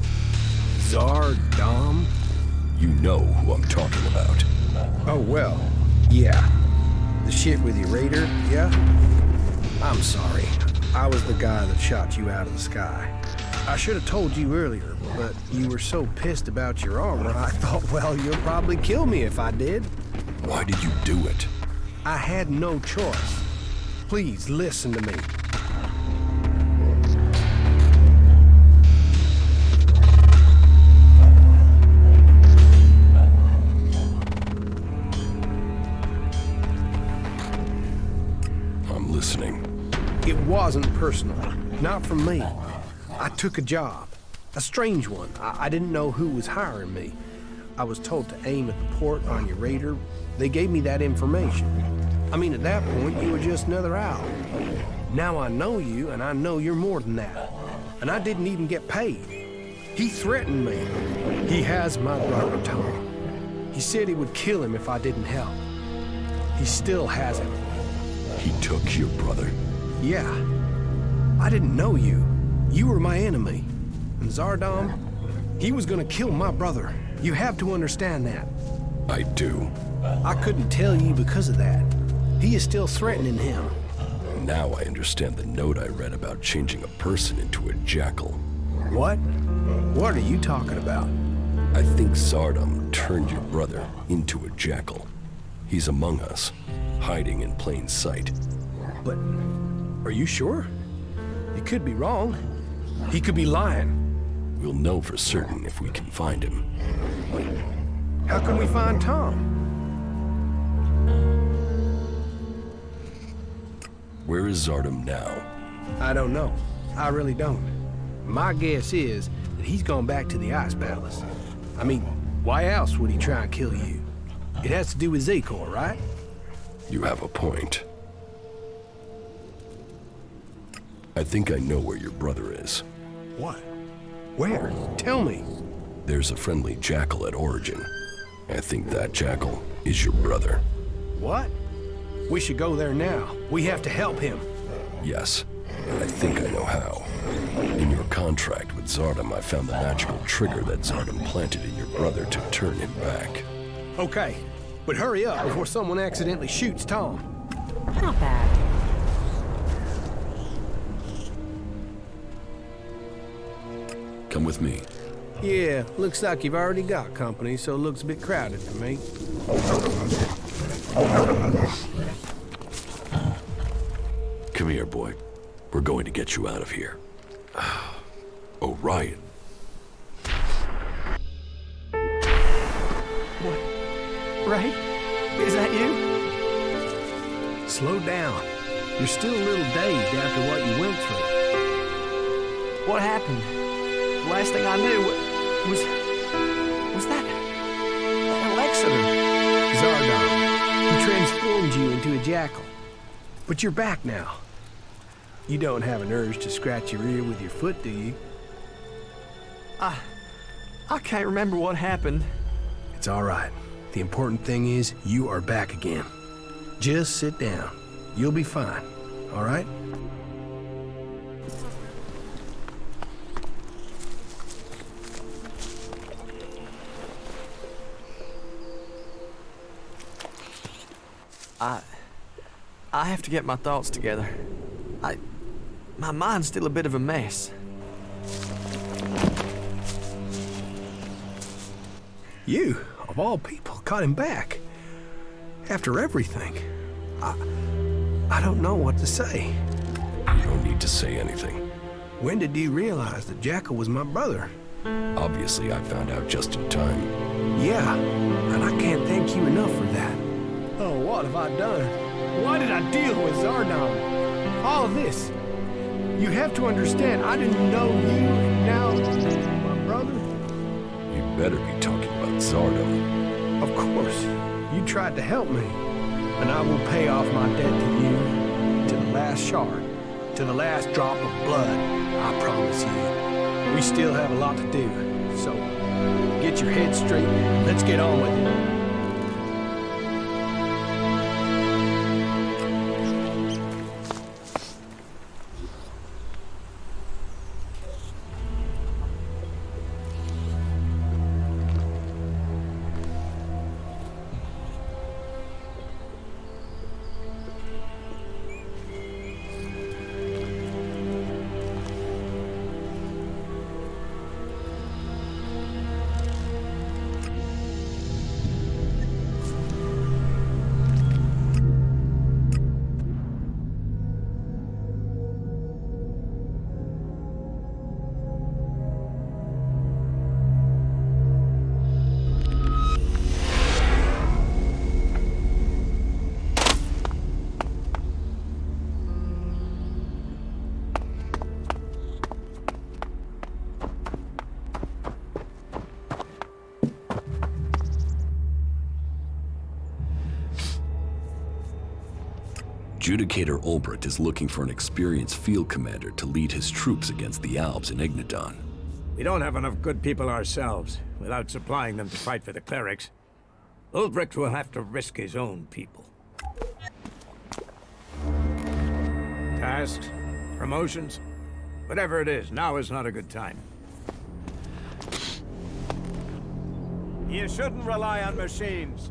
Zardom? You know who I'm talking about. Oh, well, yeah. The shit with your raider, yeah? I'm sorry. I was the guy that shot you out of the sky. I should have told you earlier, but you were so pissed about your armor, I thought, well, you'll probably kill me if I did. Why did you do it? I had no choice. Please, listen to me. I'm listening. It wasn't personal. Not from me. I took a job. A strange one. I didn't know who was hiring me. I was told to aim at the port on your raider. They gave me that information. I mean, at that point, you were just another owl. Now I know you, and I know you're more than that. And I didn't even get paid. He threatened me. He has my brother, Tom. He said he would kill him if I didn't help. He still has him. He took your brother? Yeah. I didn't know you. You were my enemy. And Zardom, he was gonna kill my brother. You have to understand that. I do. I couldn't tell you because of that. He is still threatening him. Now I understand the note I read about changing a person into a jackal. What? What are you talking about? I think Zardom turned your brother into a jackal. He's among us, hiding in plain sight. But are you sure? You could be wrong. He could be lying. We'll know for certain if we can find him. How can we find Tom? Where is Zardom now? I don't know. I really don't. My guess is that he's gone back to the Ice Palace. I mean, why else would he try and kill you? It has to do with Zakor, right? You have a point. I think I know where your brother is. What? Where? Tell me. There's a friendly jackal at Origin. I think that jackal is your brother. What? We should go there now. We have to help him. Yes, and I think I know how. In your contract with Zardom, I found the magical trigger that Zardom planted in your brother to turn him back. Okay, but hurry up before someone accidentally shoots Tom. Not bad. Come with me. Yeah, looks like you've already got company, so it looks a bit crowded to me. Come here, boy. We're going to get you out of here. Orion. What? Ray? Is that you? Slow down. You're still a little dazed after what you went through. What happened? The last thing I knew was that Elex. Zardom. He transformed you into a jackal. But you're back now. You don't have an urge to scratch your ear with your foot, do you? I can't remember what happened. It's all right. The important thing is you are back again. Just sit down. You'll be fine, all right? I have to get my thoughts together. My mind's still a bit of a mess. You, of all people, got him back. After everything. I don't know what to say. You don't need to say anything. When did you realize that Jackal was my brother? Obviously, I found out just in time. Yeah, and I can't thank you enough for that. Oh, what have I done? Why did I deal with Zardom? All of this. You have to understand, I didn't know you, and now my brother. You better be talking about Zardom. Of course. You tried to help me, and I will pay off my debt to you, to last shard, to the last drop of blood, I promise you. We still have a lot to do, so get your head straight, let's get on with it. Judicator Ulbricht is looking for an experienced field commander to lead his troops against the Alps in Ignadon. We don't have enough good people ourselves, without supplying them to fight for the clerics. Ulbricht will have to risk his own people. Tasks? Promotions? Whatever it is, now is not a good time. You shouldn't rely on machines.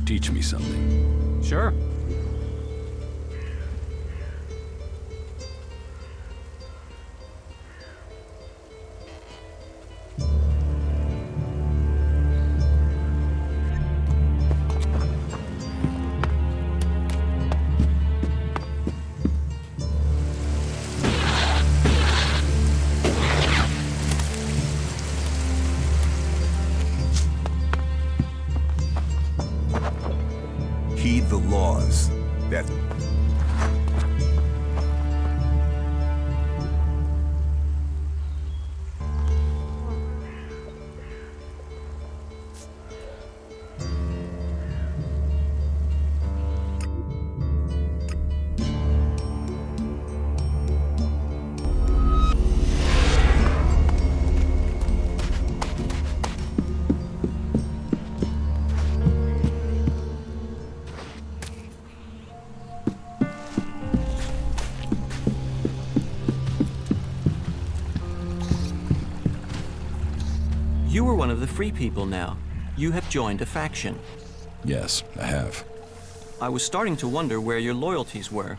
Teach me something. Sure. Heed the laws that... You are one of the free people now. You have joined a faction. Yes, I have. I was starting to wonder where your loyalties were.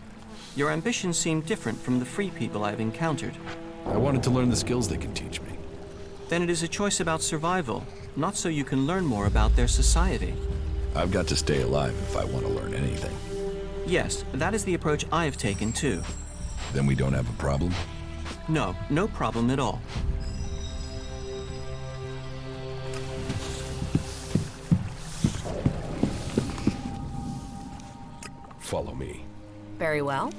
Your ambitions seem different from the free people I've encountered. I wanted to learn the skills they can teach me. Then it is a choice about survival, not so you can learn more about their society. I've got to stay alive if I want to learn anything. Yes, that is the approach I have taken too. Then we don't have a problem? No, no problem at all. Follow me. Very well.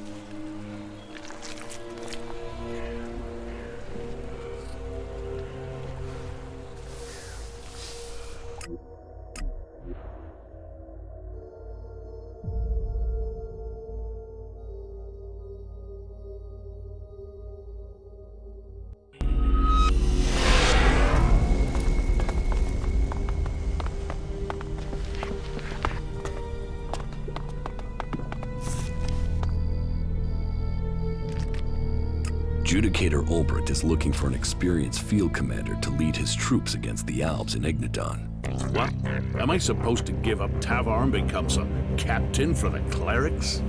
Judicator Ulbricht is looking for an experienced field commander to lead his troops against the Alps in Ignadon. What? Am I supposed to give up Tavar and become some captain for the clerics?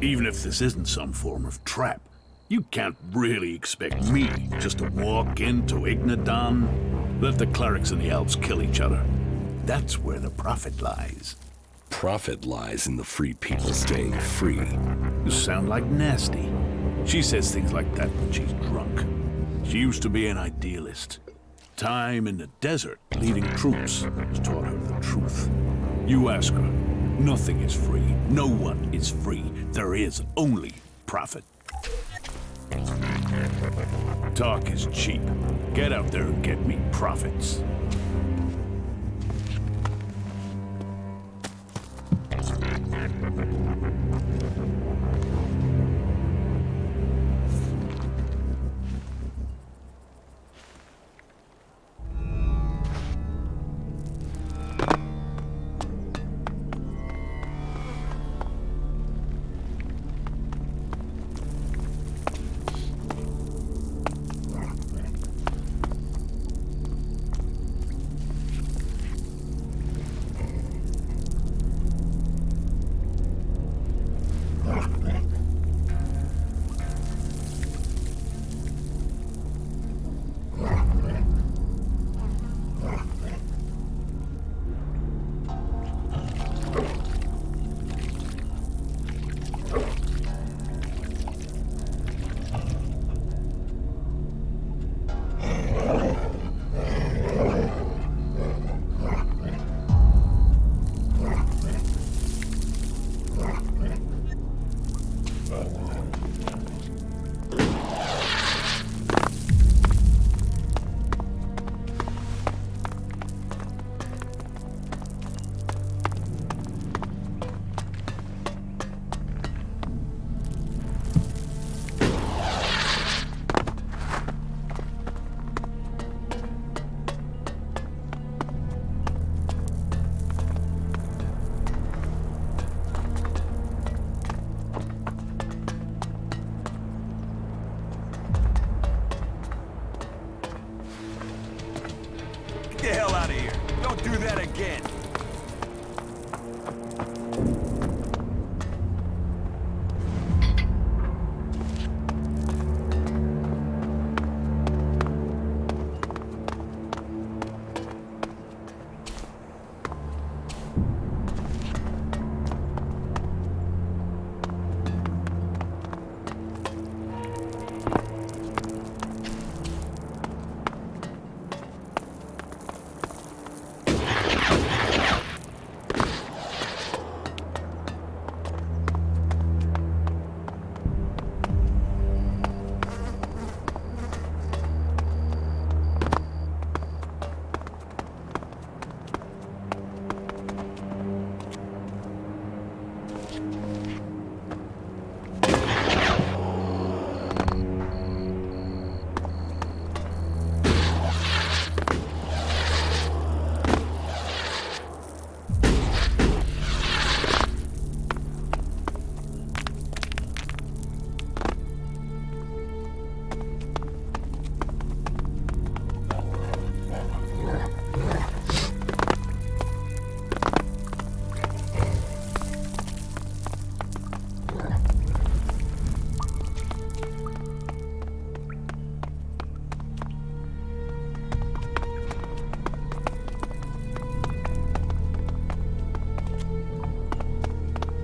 Even if this isn't some form of trap, you can't really expect me just to walk into Ignadon. Let the clerics and the Alps kill each other. That's where the profit lies. profit lies in the free people staying free. You sound like Nasty. She says things like that when she's drunk. She used to be an idealist. Time in the desert, leading troops, has taught her the truth. You ask her, nothing is free. No one is free. There is only profit. Talk is cheap. Get out there and get me profits. Get the hell out of here. Don't do that again.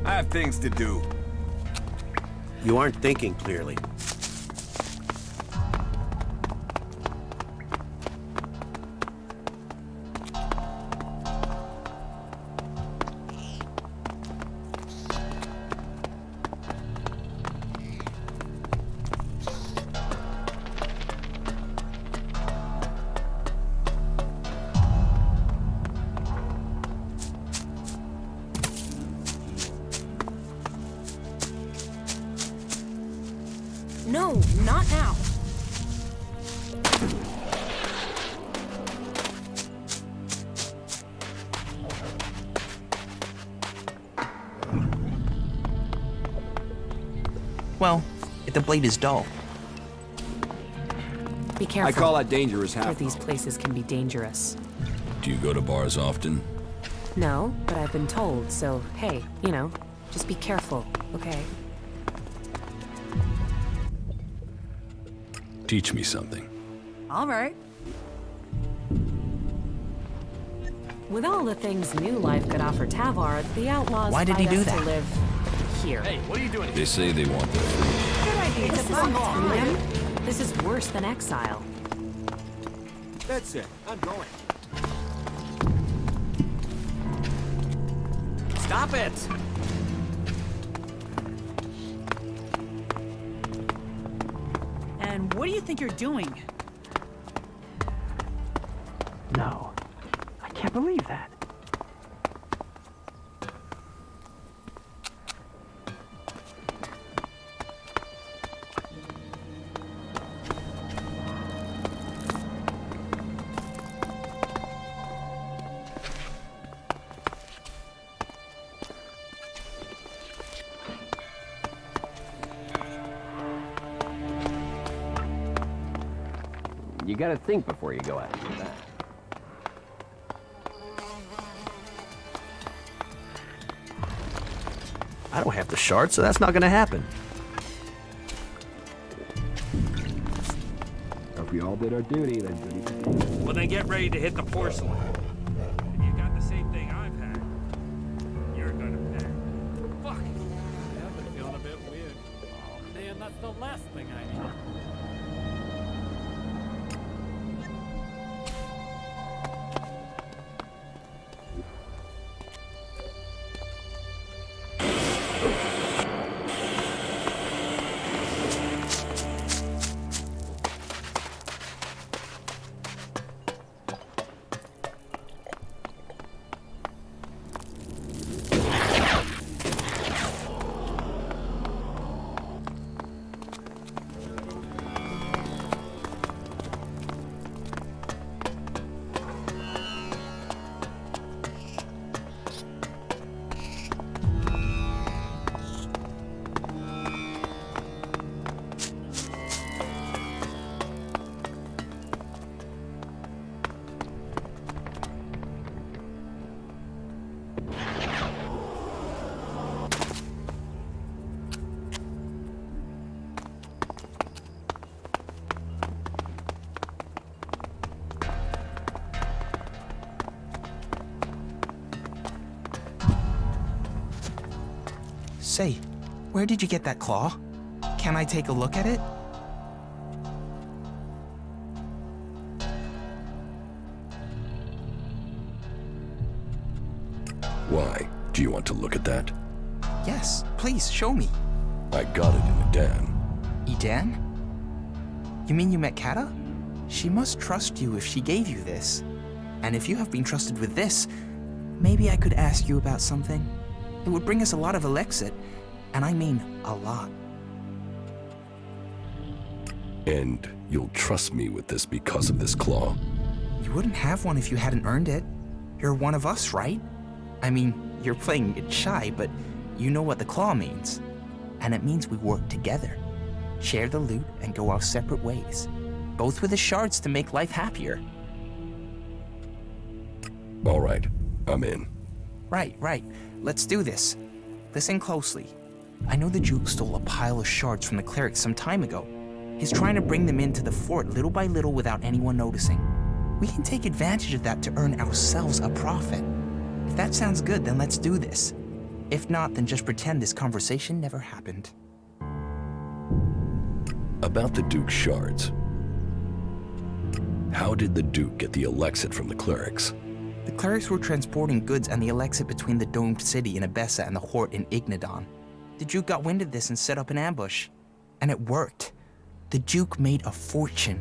I have things to do. You aren't thinking clearly. No, not now. Well, if the blade is dull. Be careful. I call that dangerous half. These places can be dangerous. Do you go to bars often? No, but I've been told, so hey, you know, just be careful, okay? Teach me something. All right. With all the things new life could offer Tavar, the outlaws Why did he fight do us that? to live here. Hey, what are you doing? They say they want their freedom. Good idea. This isn't freedom. This is worse than exile. That's it. I'm going. Stop it! And what do you think you're doing? No. I can't believe that. You gotta think before you go out and do that. I don't have the shard, so that's not gonna happen. Hope we all did our duty, then goody. Well, then get ready to hit the porcelain. If you got the same thing I've had, you're gonna pay. Fuck! I've been feeling a bit weird. Oh man, that's the last thing I need. Say, where did you get that claw? Can I take a look at it? Why? Do you want to look at that? Yes, please, show me. I got it in Edan. Edan? You mean you met Kata? She must trust you if she gave you this. And if you have been trusted with this, maybe I could ask you about something. It would bring us a lot of Elexit, and I mean a lot. And you'll trust me with this because of this claw? You wouldn't have one if you hadn't earned it. You're one of us, right? I mean, you're playing it shy, but you know what the claw means. And it means we work together. Share the loot and go our separate ways. Both with the shards to make life happier. All right, I'm in. Right. Let's do this. Listen closely. I know the Duke stole a pile of shards from the clerics some time ago. He's trying to bring them into the fort little by little without anyone noticing. We can take advantage of that to earn ourselves a profit. If that sounds good, then let's do this. If not, then just pretend this conversation never happened. About the Duke's shards. How did the Duke get the Elexit from the clerics? The clerics were transporting goods and the Elexit between the domed city in Abessa and the Hort in Ignadon. The Duke got wind of this and set up an ambush. And it worked. The Duke made a fortune.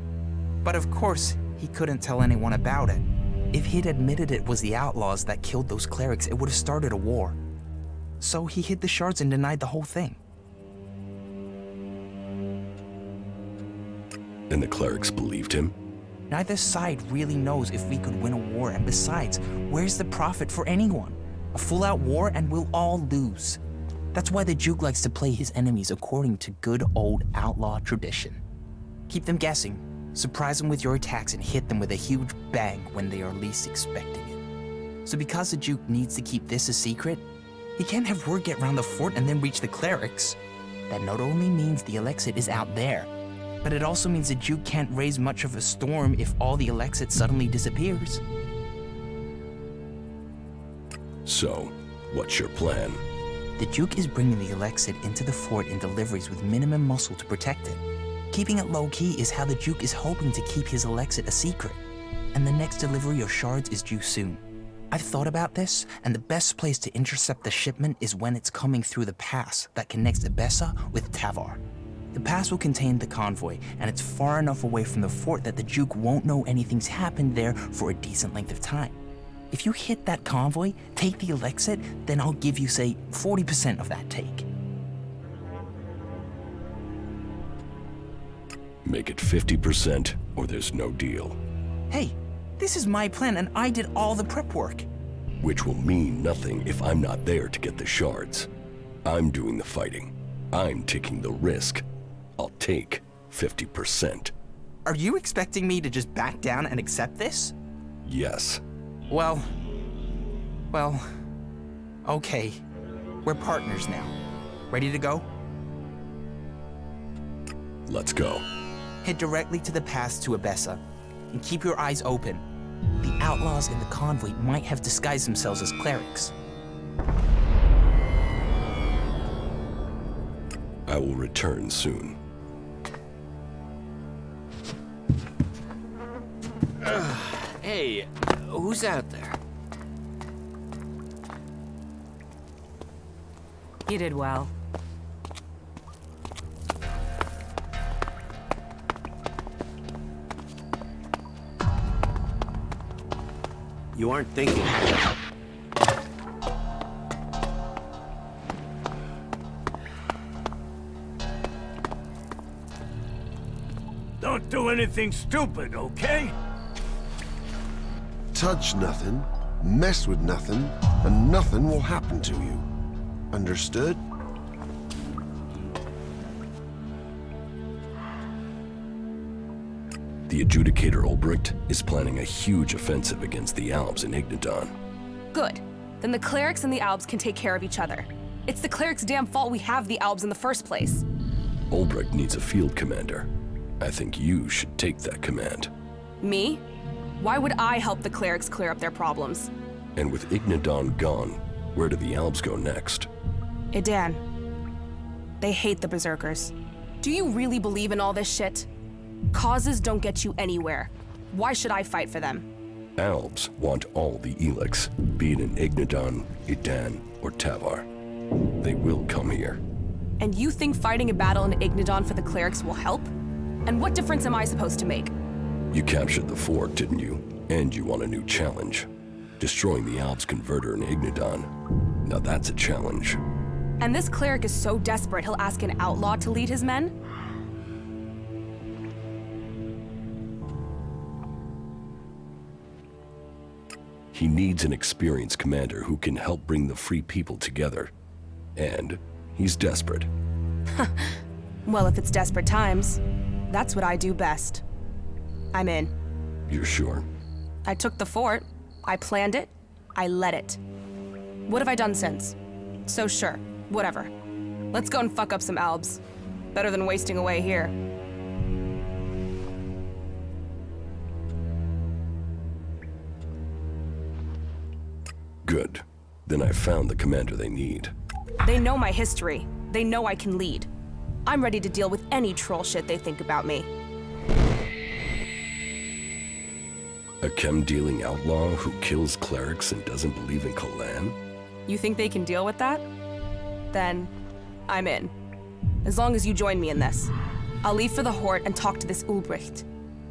But of course, he couldn't tell anyone about it. If he'd admitted it was the outlaws that killed those clerics, it would have started a war. So he hid the shards and denied the whole thing. And the clerics believed him? Neither side really knows if we could win a war, and besides, where's the profit for anyone? A full-out war and we'll all lose. That's why the Duke likes to play his enemies according to good old outlaw tradition. Keep them guessing, surprise them with your attacks, and hit them with a huge bang when they are least expecting it. So because the Duke needs to keep this a secret, he can't have word get around the fort and then reach the clerics. That not only means the Elexit is out there, but it also means the Duke can't raise much of a storm if all the Elexit suddenly disappears. So, what's your plan? The Duke is bringing the Elexit into the fort in deliveries with minimum muscle to protect it. Keeping it low-key is how the Duke is hoping to keep his Elexit a secret. And the next delivery of shards is due soon. I've thought about this, and the best place to intercept the shipment is when it's coming through the pass that connects Ebessa with Tavar. The pass will contain the convoy, and it's far enough away from the fort that the Duke won't know anything's happened there for a decent length of time. If you hit that convoy, take the Elexit, then I'll give you, say, 40% of that take. Make it 50% or there's no deal. Hey, this is my plan and I did all the prep work. Which will mean nothing if I'm not there to get the shards. I'm doing the fighting. I'm taking the risk. I'll take 50%. Are you expecting me to just back down and accept this? Yes. Well, okay. We're partners now. Ready to go? Let's go. Head directly to the pass to Ebessa, and keep your eyes open. The outlaws in the convoy might have disguised themselves as clerics. I will return soon. Hey, who's out there? You did well. You aren't thinking. Don't do anything stupid, okay? Touch nothing, mess with nothing, and nothing will happen to you. Understood? The Adjudicator Ulbricht is planning a huge offensive against the Alps in Ignadon. Good. Then the clerics and the Albs can take care of each other. It's the clerics' damn fault we have the Albs in the first place. Ulbricht needs a field commander. I think you should take that command. Me? Why would I help the clerics clear up their problems? And with Ignadon gone, where do the Alps go next? Idan. They hate the Berserkers. Do you really believe in all this shit? Causes don't get you anywhere. Why should I fight for them? Alps want all the Elex, be it in Ignadon, Idan, or Tavar. They will come here. And you think fighting a battle in Ignadon for the clerics will help? And what difference am I supposed to make? You captured the fort, didn't you? And you want a new challenge. Destroying the Alps converter in Ignadon. Now that's a challenge. And this cleric is so desperate he'll ask an outlaw to lead his men? He needs an experienced commander who can help bring the free people together. And he's desperate. Well, if it's desperate times, that's what I do best. I'm in. You're sure? I took the fort, I planned it, I led it. What have I done since? So sure, whatever. Let's go and fuck up some Albs. Better than wasting away here. Good. Then I found the commander they need. They know my history. They know I can lead. I'm ready to deal with any troll shit they think about me. A chem-dealing outlaw who kills clerics and doesn't believe in Kalan? You think they can deal with that? Then, I'm in. As long as you join me in this. I'll leave for the Hort and talk to this Ulbricht.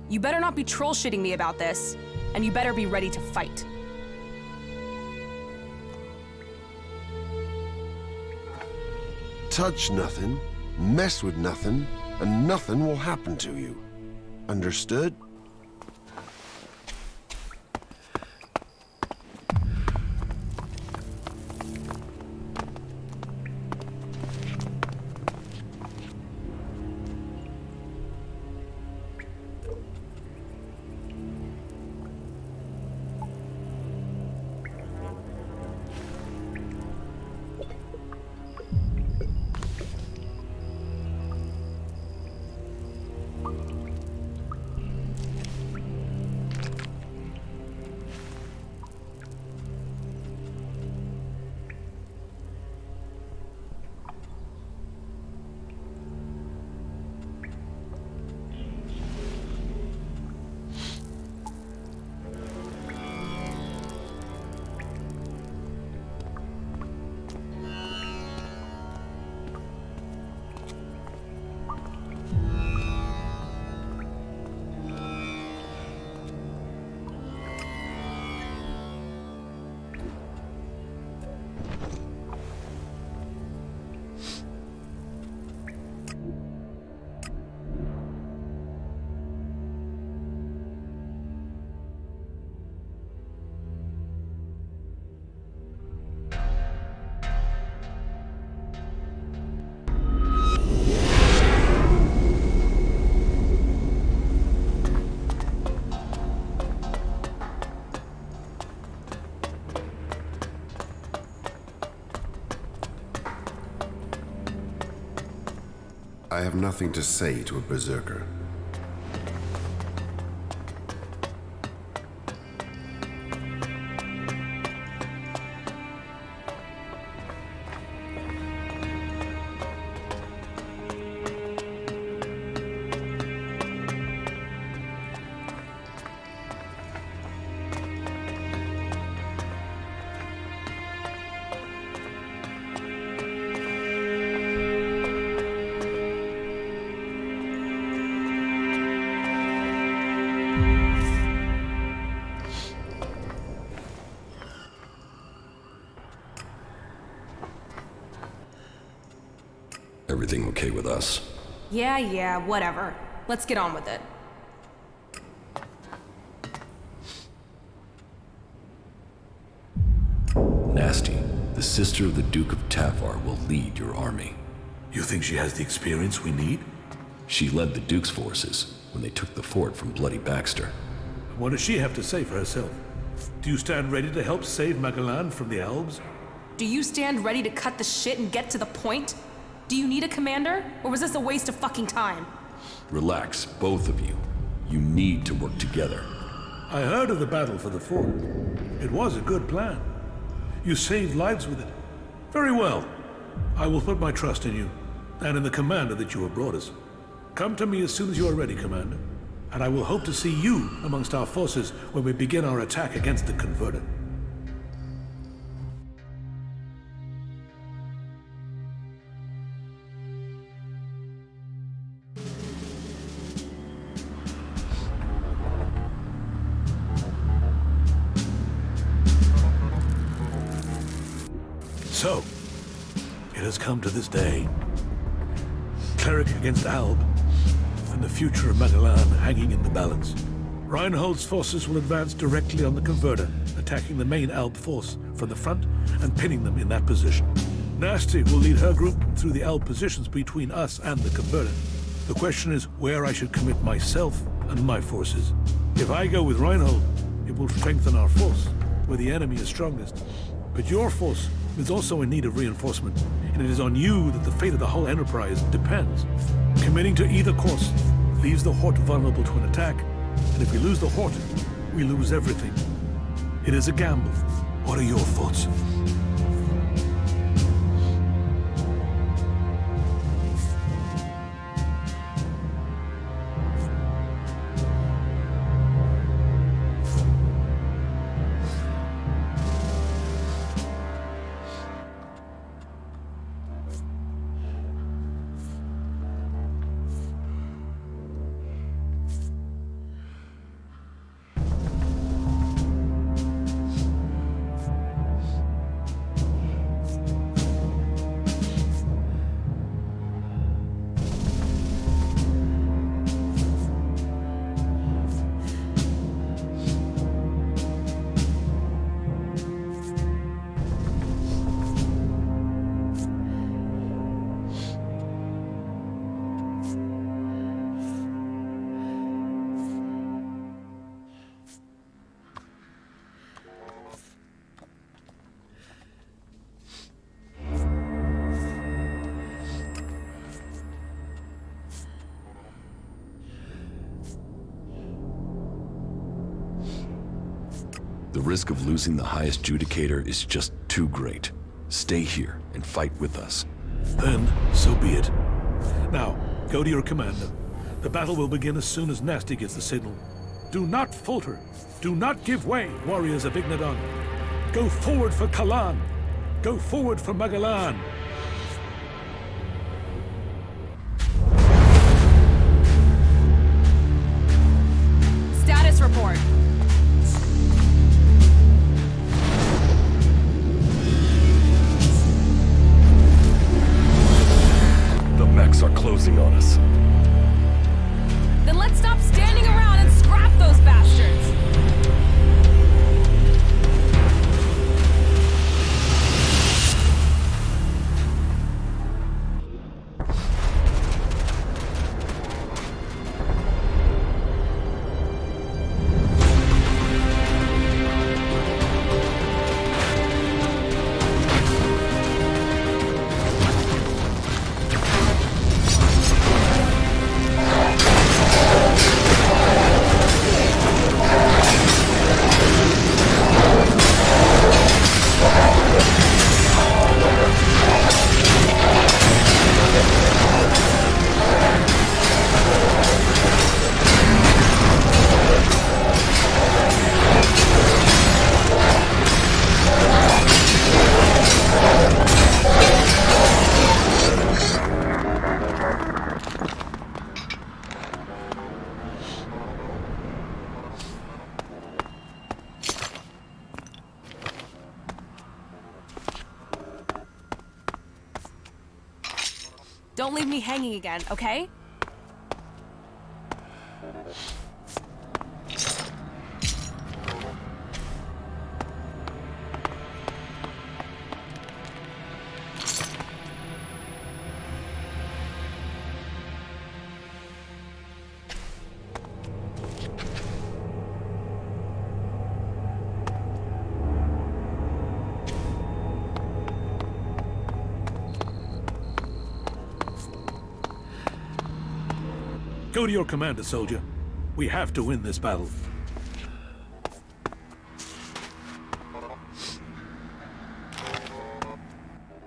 You better not be troll-shitting me about this, and you better be ready to fight. Touch nothing, mess with nothing, and nothing will happen to you. Understood? I have nothing to say to a Berserker. Everything okay with us? Yeah, whatever. Let's get on with it. Nasty, the sister of the Duke of Tavar, will lead your army. You think she has the experience we need? She led the Duke's forces when they took the fort from Bloody Baxter. What does she have to say for herself? Do you stand ready to help save Magalan from the Albs? Do you stand ready to cut the shit and get to the point? Do you need a commander, or was this a waste of fucking time? Relax, both of you. You need to work together. I heard of the battle for the fort. It was a good plan. You saved lives with it. Very well. I will put my trust in you, and in the commander that you have brought us. Come to me as soon as you are ready, Commander, and I will hope to see you amongst our forces when we begin our attack against the Converter. So, it has come to this day. Cleric against Alb, and the future of Magalan hanging in the balance. Reinhold's forces will advance directly on the Converter, attacking the main Alb force from the front and pinning them in that position. Nasty will lead her group through the Alb positions between us and the Converter. The question is where I should commit myself and my forces. If I go with Reinhold, it will strengthen our force, where the enemy is strongest. But your force is also in need of reinforcement, and it is on you that the fate of the whole enterprise depends. Committing to either course leaves the Hort vulnerable to an attack, and if we lose the Hort, we lose everything. It is a gamble. What are your thoughts? The risk of losing the highest Judicator is just too great. Stay here and fight with us. Then, so be it. Now, go to your commander. The battle will begin as soon as Nasty gets the signal. Do not falter. Do not give way, warriors of Ignadon. Go forward for Kalan. Go forward for Magalan. Status report. The mechs are closing on us. Then let's stop standing around and scrap those bastards! Don't leave me hanging again, okay? Go to your commander, soldier. We have to win this battle.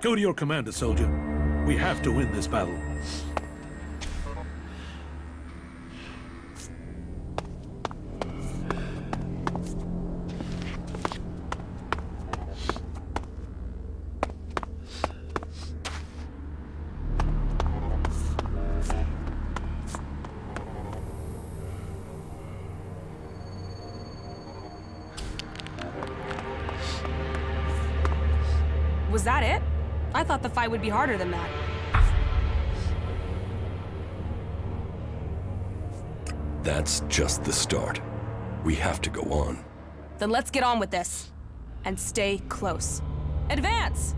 Go to your commander, soldier. We have to win this battle. Was that it? I thought the fight would be harder than that. That's just the start. We have to go on. Then let's get on with this. And stay close. Advance!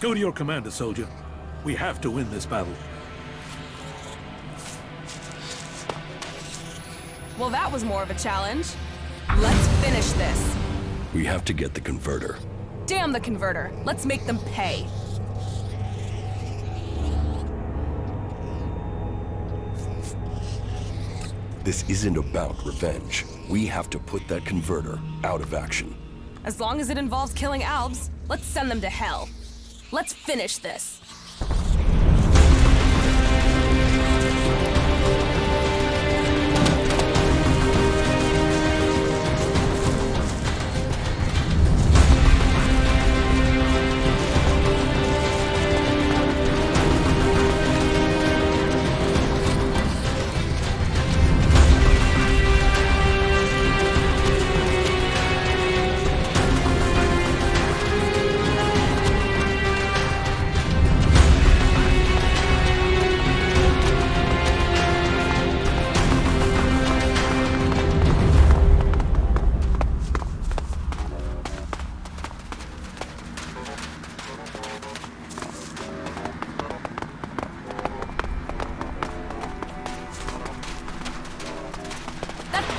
Go to your commander, soldier. We have to win this battle. Well, that was more of a challenge. Let's finish this. We have to get the converter. Damn the converter. Let's make them pay. This isn't about revenge. We have to put that converter out of action. As long as it involves killing Albs, let's send them to hell. Let's finish this.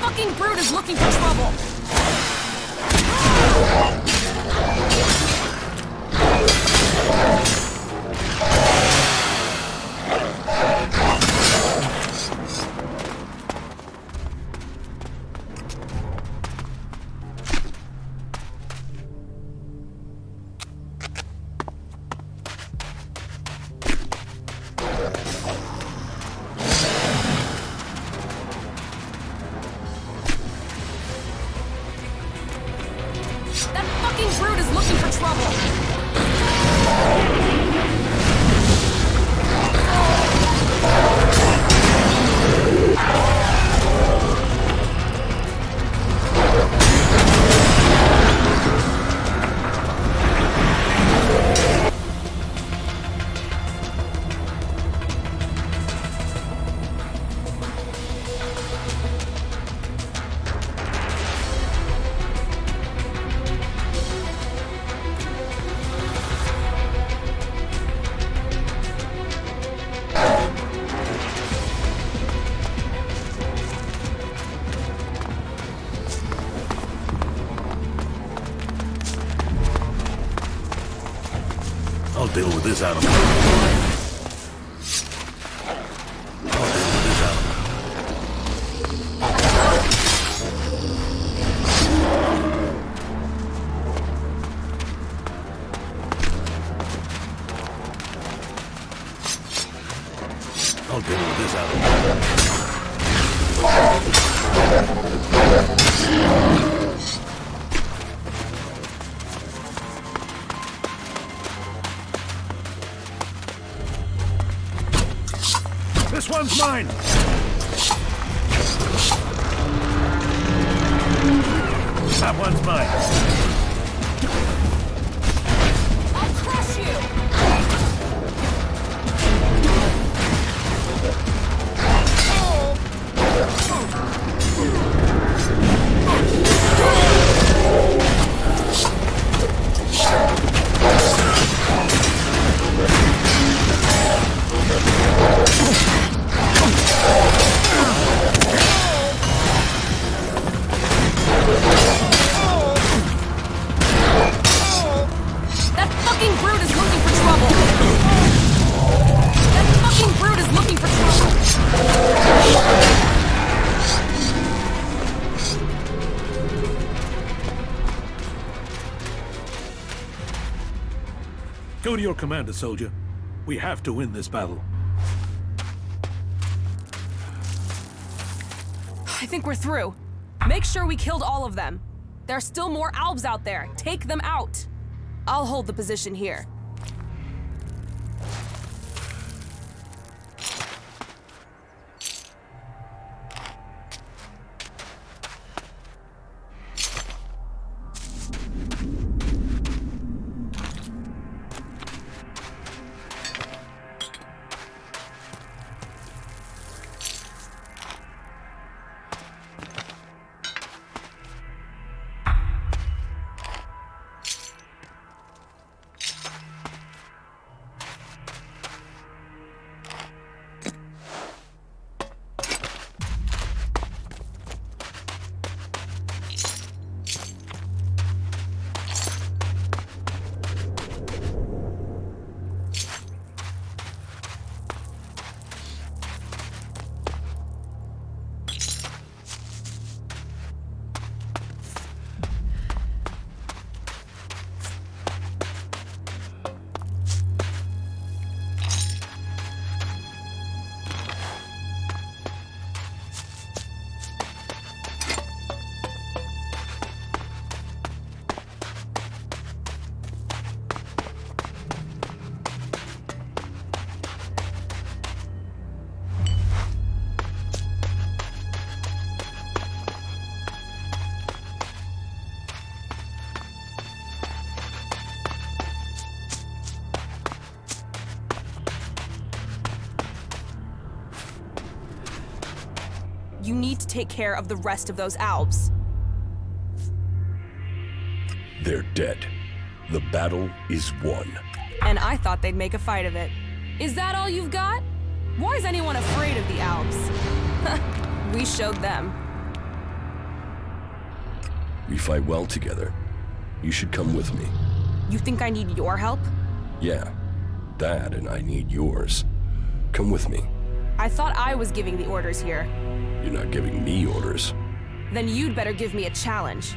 Fucking brute is looking for trouble! Brute is looking for trouble! I'll deal with this animal. I'll deal with this animal. This one's mine! That one's mine! I'll crush you! Go to your commander, soldier. We have to win this battle. I think we're through. Make sure we killed all of them. There are still more Albs out there. Take them out. I'll hold the position here. need to take care of the rest of those Albs. They're dead. The battle is won. And I thought they'd make a fight of it. Is that all you've got? Why is anyone afraid of the Albs? We showed them. We fight well together. You should come with me. You think I need your help? Yeah, that and I need yours. Come with me. I thought I was giving the orders here. You're not giving me orders. Then you'd better give me a challenge.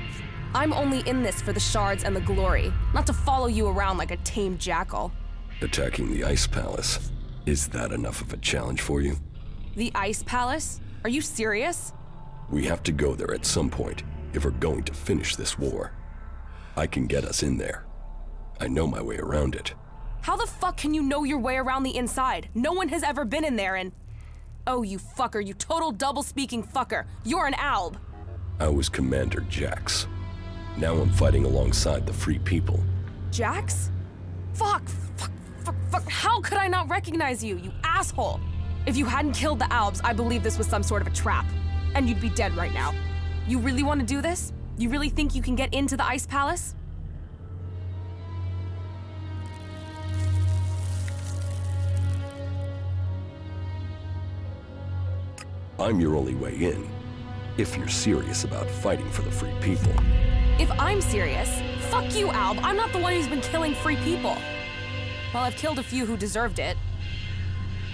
I'm only in this for the shards and the glory, not to follow you around like a tame jackal. Attacking the Ice Palace. Is that enough of a challenge for you? The Ice Palace? Are you serious? We have to go there at some point if we're going to finish this war. I can get us in there. I know my way around it. How the fuck can you know your way around the inside? No one has ever been in there and... Oh, you fucker, you total double-speaking fucker. You're an Alb. I was Commander Jax. Now I'm fighting alongside the Free People. Jax? Fuck. How could I not recognize you, you asshole? If you hadn't killed the Albs, I believe this was some sort of a trap. And you'd be dead right now. You really want to do this? You really think you can get into the Ice Palace? I'm your only way in, if you're serious about fighting for the Free People. If I'm serious, fuck you, Alb. I'm not the one who's been killing free people. Well, I've killed a few who deserved it.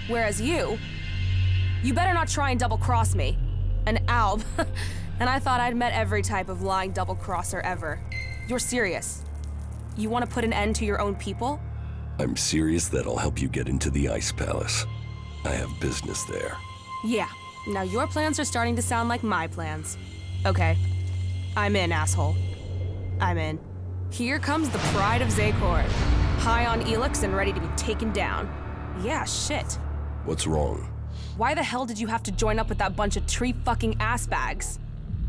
Whereas you better not try and double-cross me. An Alb. And I thought I'd met every type of lying double-crosser ever. You're serious? You want to put an end to your own people? I'm serious that I'll help you get into the Ice Palace. I have business there. Yeah. Now your plans are starting to sound like my plans. Okay. I'm in, asshole. I'm in. Here comes the pride of Zakor. High on Elex and ready to be taken down. Yeah, shit. What's wrong? Why the hell did you have to join up with that bunch of tree-fucking ass-bags?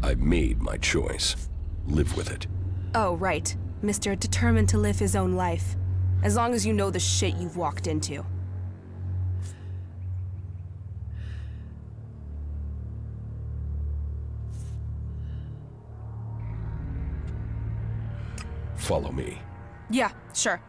I made my choice. Live with it. Oh, right. Mr. Determined to live his own life. As long as you know the shit you've walked into. Follow me. Yeah, sure.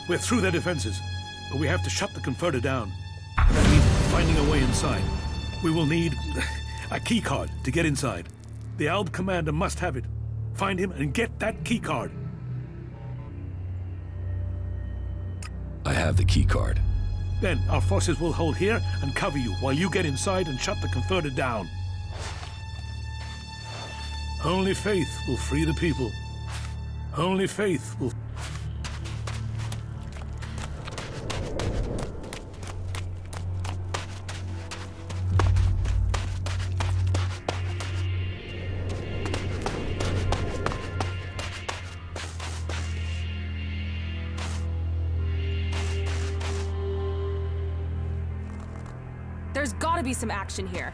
We're through their defenses, but we have to shut the converter down. That means finding a way inside. We will need a key card to get inside. The Alb commander must have it. Find him and get that key card. I have the key card. Then our forces will hold here and cover you while you get inside and shut the converter down. Only faith will free the people. Only faith will... There's gotta be some action here.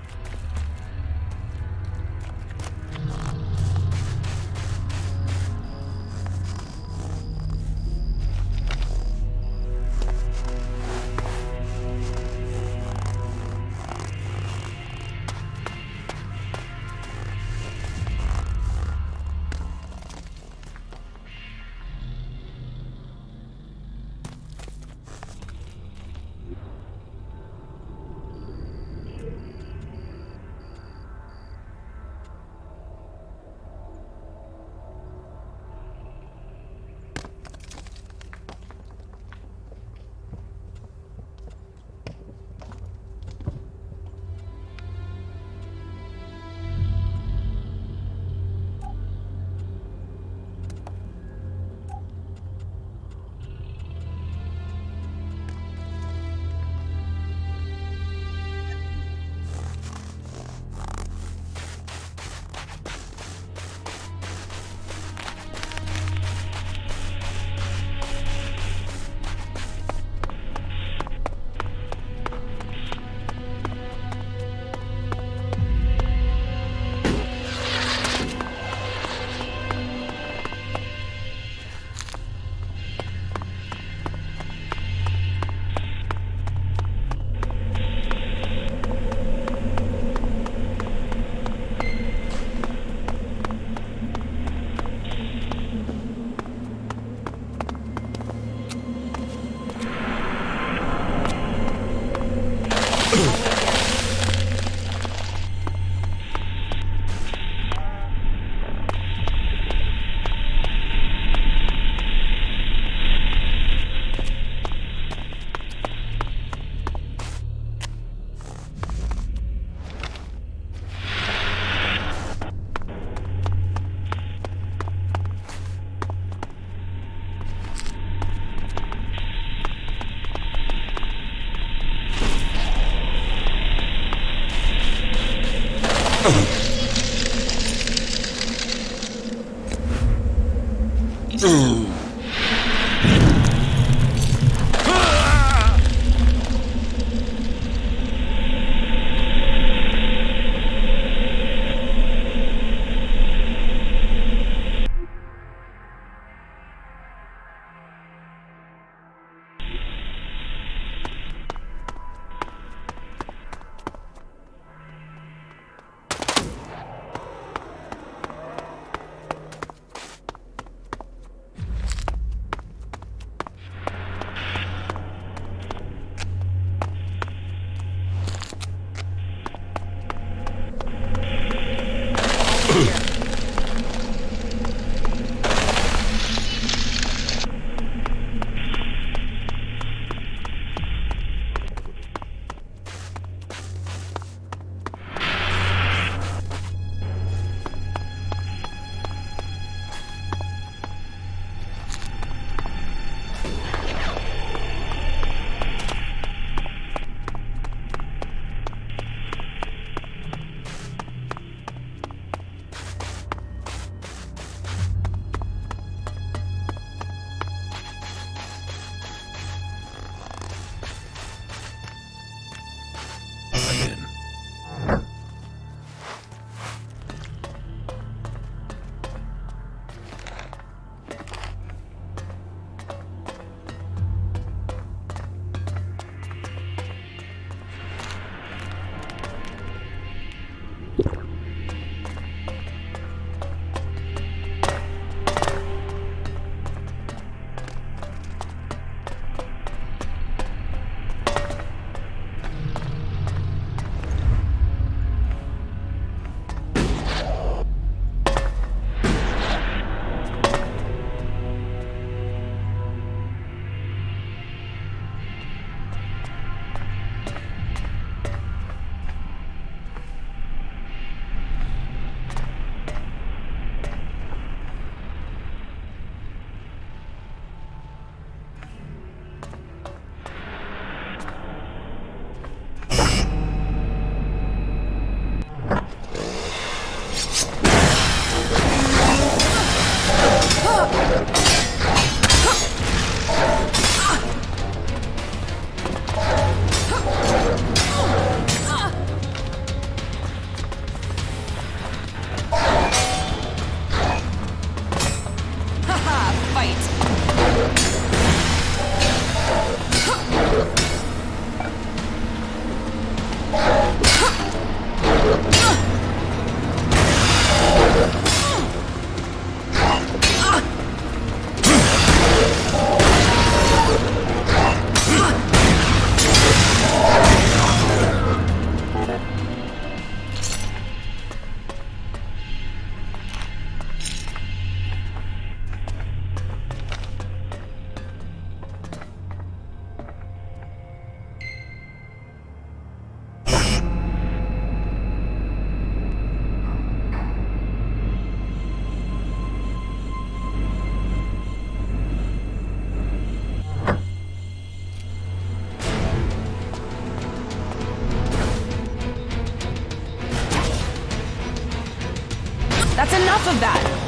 That's enough of that!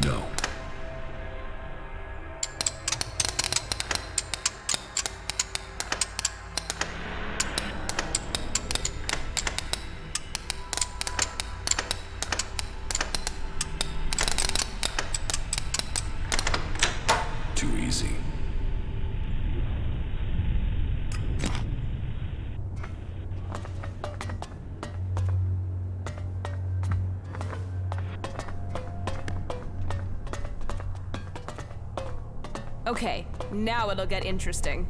No. Too easy. Okay, now it'll get interesting.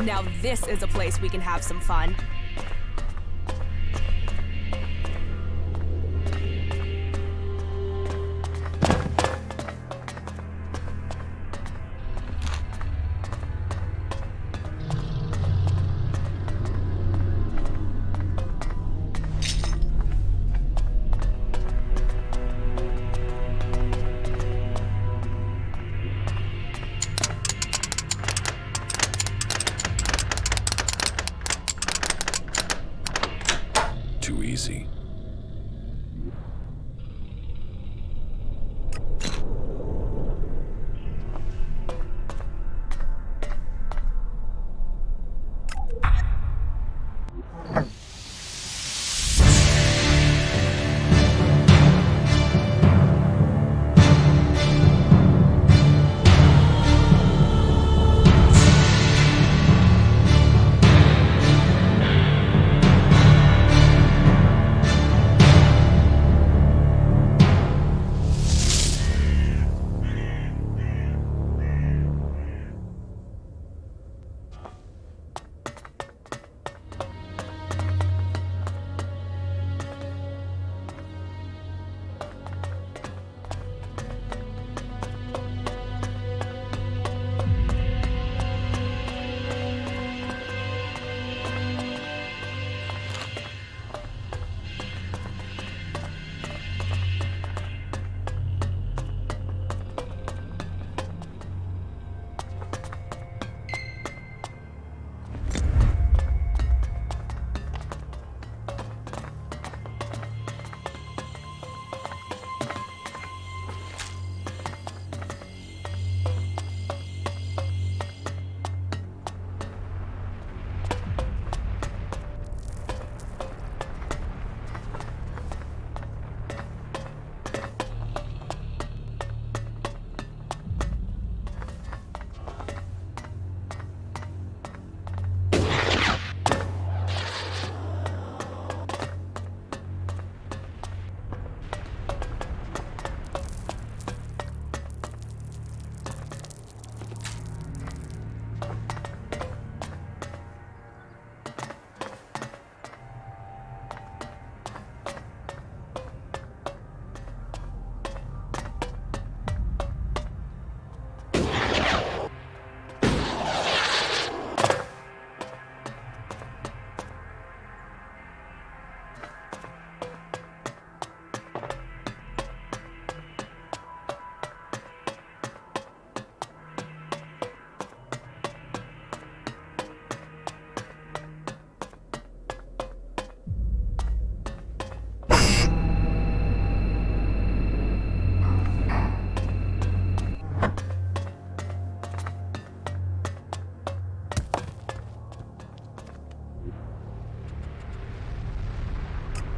Now this is a place we can have some fun. Too easy.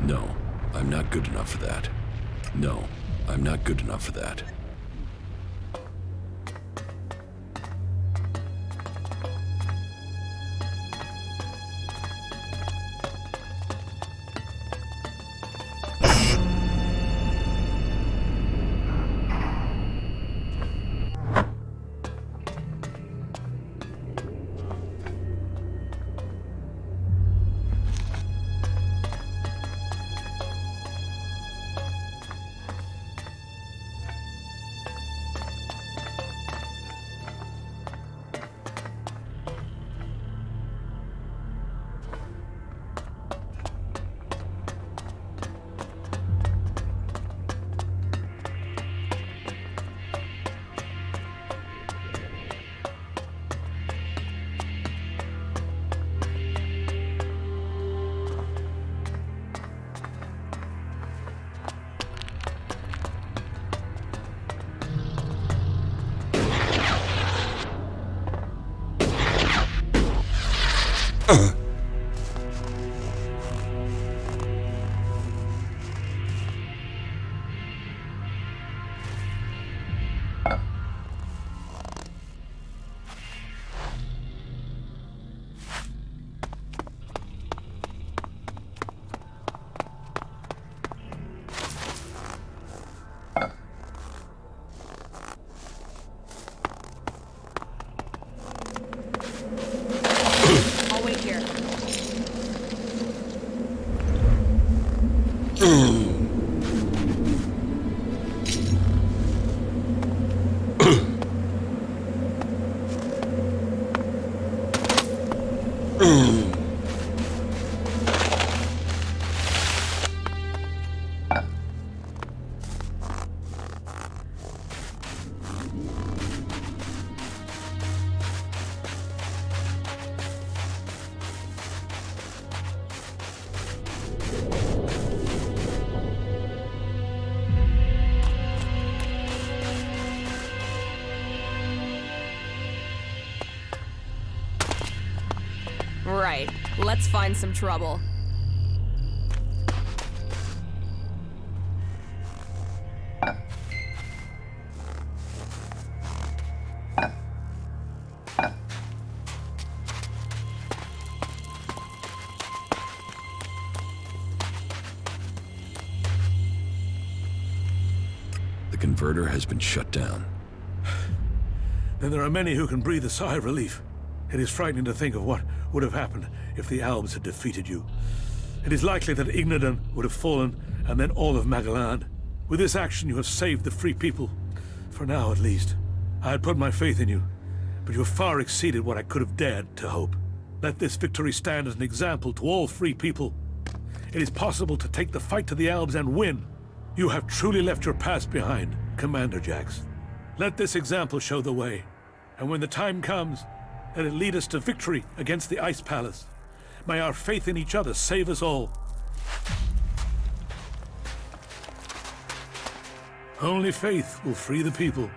No, I'm not good enough for that. No, I'm not good enough for that. Let's find some trouble. The converter has been shut down. Then there are many who can breathe a sigh of relief. It is frightening to think of what would have happened if the Albs had defeated you. It is likely that Ignadan would have fallen, and then all of Magalan. With this action, you have saved the free people. For now, at least. I had put my faith in you, but you have far exceeded what I could have dared to hope. Let this victory stand as an example to all free people. It is possible to take the fight to the Albs and win. You have truly left your past behind, Commander Jax. Let this example show the way, and when the time comes, let it lead us to victory against the Ice Palace. May our faith in each other save us all. Only faith will free the people.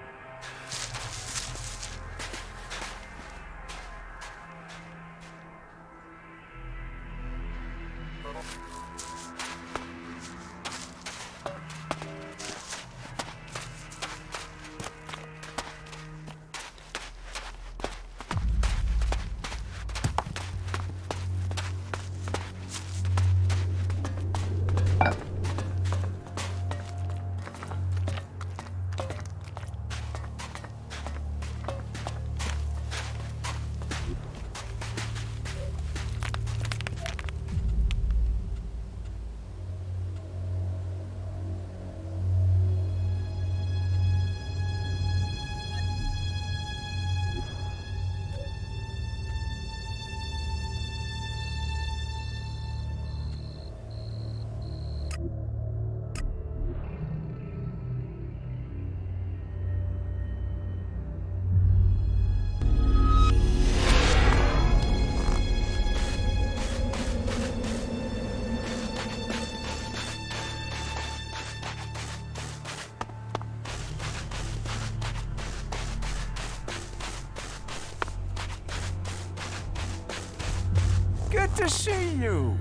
Good to see you.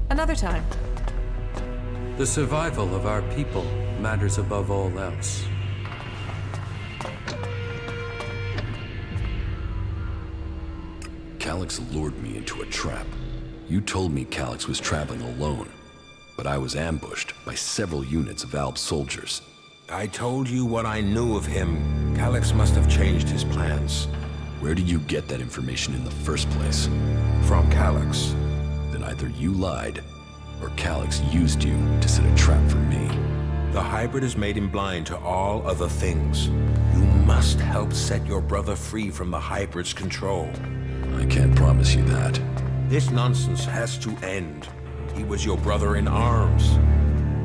Another time. The survival of our people matters above all else. Calix lured me into a trap. You told me Calix was traveling alone, but I was ambushed by several units of Alb soldiers. I told you what I knew of him. Calix must have changed his plans. Where did you get that information in the first place? From Calix. Then either you lied, or Calix used you to set a trap for me. The hybrid has made him blind to all other things. You must help set your brother free from the hybrid's control. I can't promise you that. This nonsense has to end. He was your brother in arms.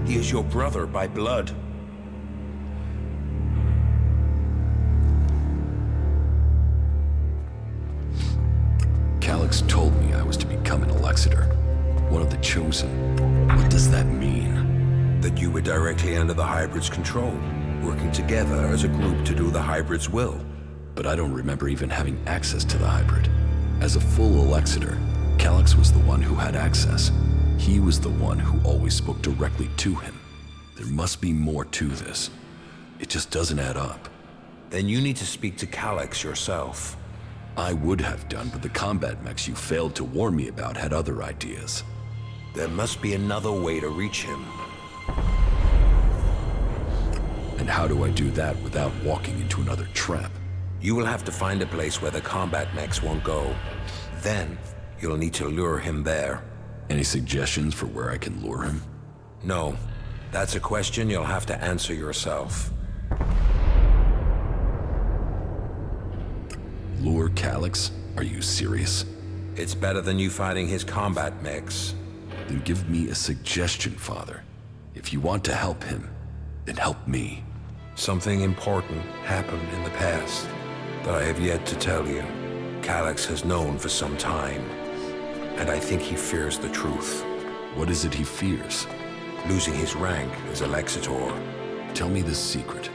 He is your brother by blood. Calix told me I was to become an Elexitor, one of the Chosen. What does that mean? That you were directly under the hybrid's control, working together as a group to do the hybrid's will. But I don't remember even having access to the hybrid. As a full Elexitor, Calix was the one who had access. He was the one who always spoke directly to him. There must be more to this. It just doesn't add up. Then you need to speak to Calix yourself. I would have done, but the combat mechs you failed to warn me about had other ideas. There must be another way to reach him. And how do I do that without walking into another trap? You will have to find a place where the combat mechs won't go. Then, you'll need to lure him there. Any suggestions for where I can lure him? No. That's a question you'll have to answer yourself. Lure Calix? Are you serious? It's better than you fighting his combat mechs. Then give me a suggestion, Father. If you want to help him, then help me. Something important happened in the past that I have yet to tell you. Calyx has known for some time, and I think he fears the truth. What is it he fears? Losing his rank as a Lexitor. Tell me the secret.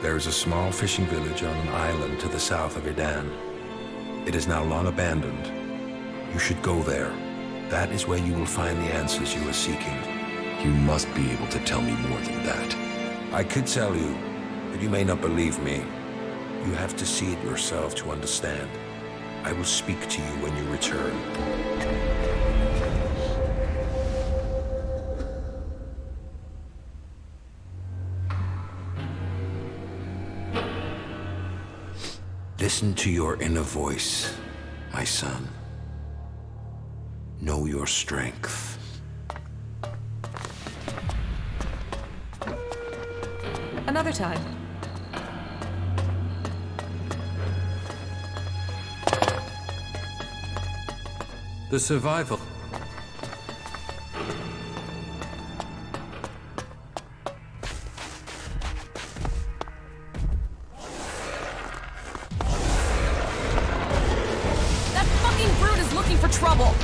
There is a small fishing village on an island to the south of Idan. It is now long abandoned. You should go there. That is where you will find the answers you are seeking. You must be able to tell me more than that. I could tell you, but you may not believe me. You have to see it yourself to understand. I will speak to you when you return. Listen to your inner voice, my son. Know your strength. Another time. The survival. That fucking brute is looking for trouble!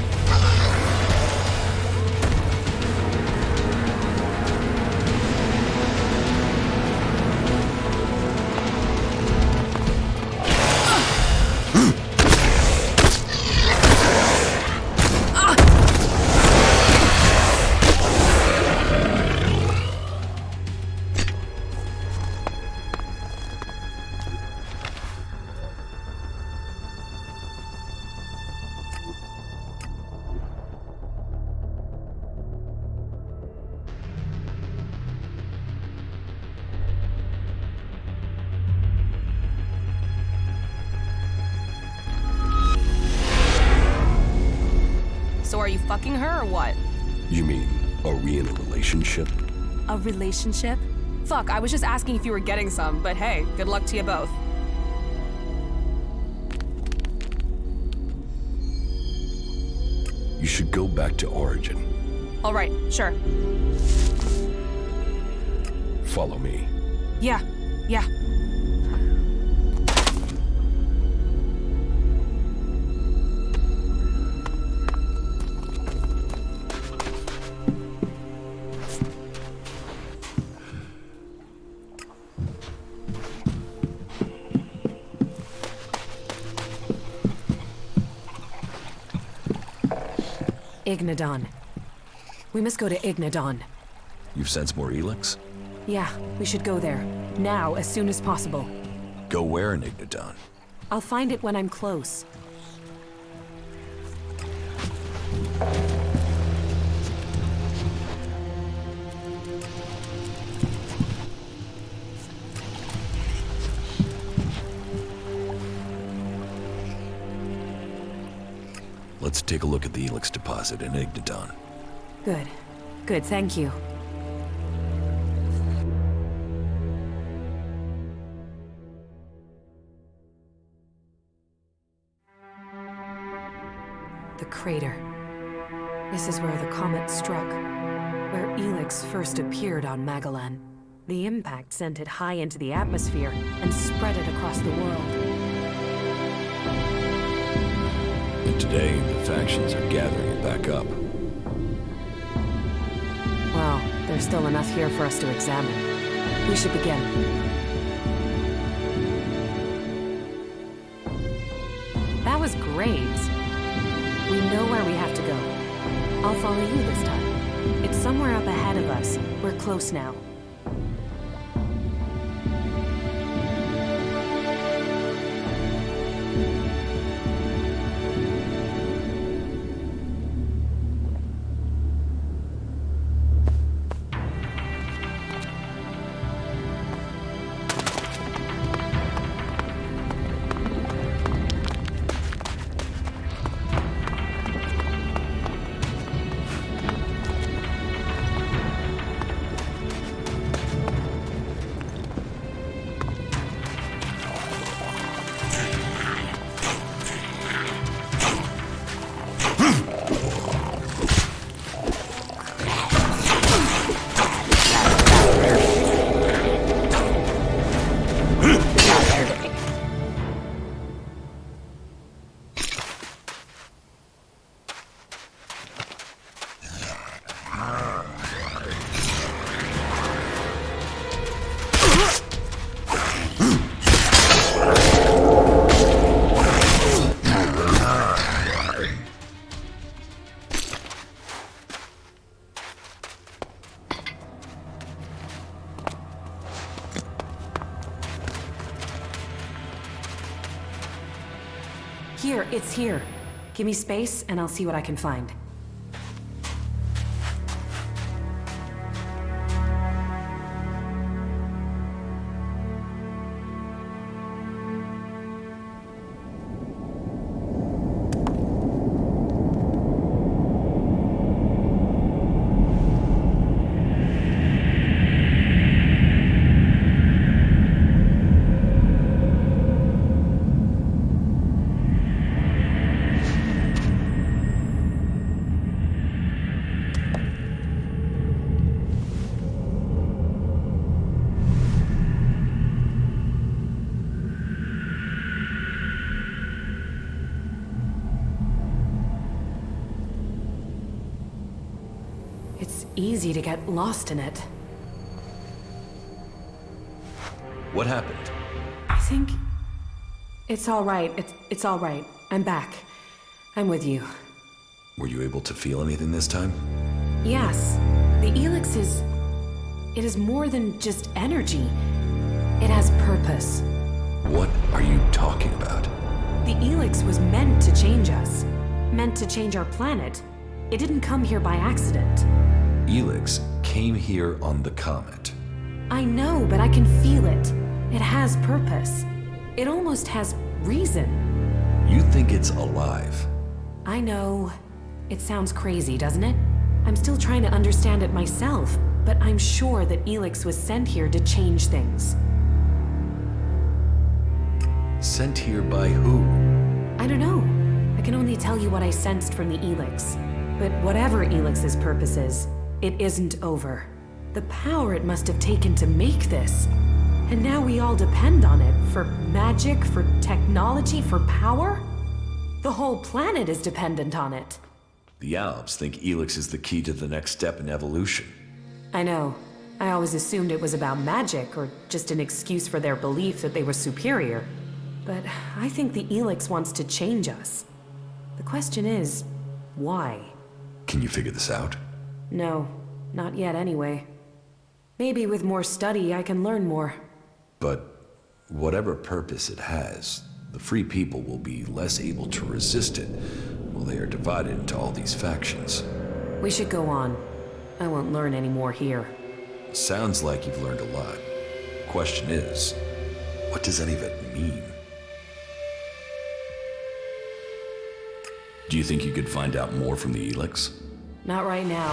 So are you fucking her or what? You mean, are we in a relationship? A relationship? Fuck, I was just asking if you were getting some, but hey, good luck to you both. You should go back to Origin. All right, sure. Follow me. Yeah. Ignadon. We must go to Ignadon. You've sensed more Elex? Yeah, we should go there. Now, as soon as possible. Go where in Ignadon? I'll find it when I'm close. Let's take a look at the Elex deposit in Ignadon. Good, thank you. The crater. This is where the comet struck, where Elex first appeared on Magellan. The impact sent it high into the atmosphere and spread it across the world. And today, the factions are gathering it back up. Well, there's still enough here for us to examine. We should begin. That was great. We know where we have to go. I'll follow you this time. It's somewhere up ahead of us. We're close now. It's here. Give me space, and I'll see what I can find. It's easy to get lost in it. What happened? I think... It's all right. It's all right. I'm back. I'm with you. Were you able to feel anything this time? Yes. The Elex is... It is more than just energy. It has purpose. What are you talking about? The Elex was meant to change us. Meant to change our planet. It didn't come here by accident. Elex came here on the comet. I know, but I can feel it. It has purpose. It almost has reason. You think it's alive? I know. It sounds crazy, doesn't it? I'm still trying to understand it myself, but I'm sure that Elex was sent here to change things. Sent here by who? I don't know. I can only tell you what I sensed from the Elex. But whatever Elix's purpose is, it isn't over. The power it must have taken to make this. And now we all depend on it for magic, for technology, for power? The whole planet is dependent on it. The Alps think Elex is the key to the next step in evolution. I know. I always assumed it was about magic, or just an excuse for their belief that they were superior. But I think the Elex wants to change us. The question is, why? Can you figure this out? No, not yet anyway. Maybe with more study I can learn more. But whatever purpose it has, the free people will be less able to resist it while they are divided into all these factions. We should go on. I won't learn any more here. Sounds like you've learned a lot. Question is, what does any of it mean? Do you think you could find out more from the Elex? Not right now.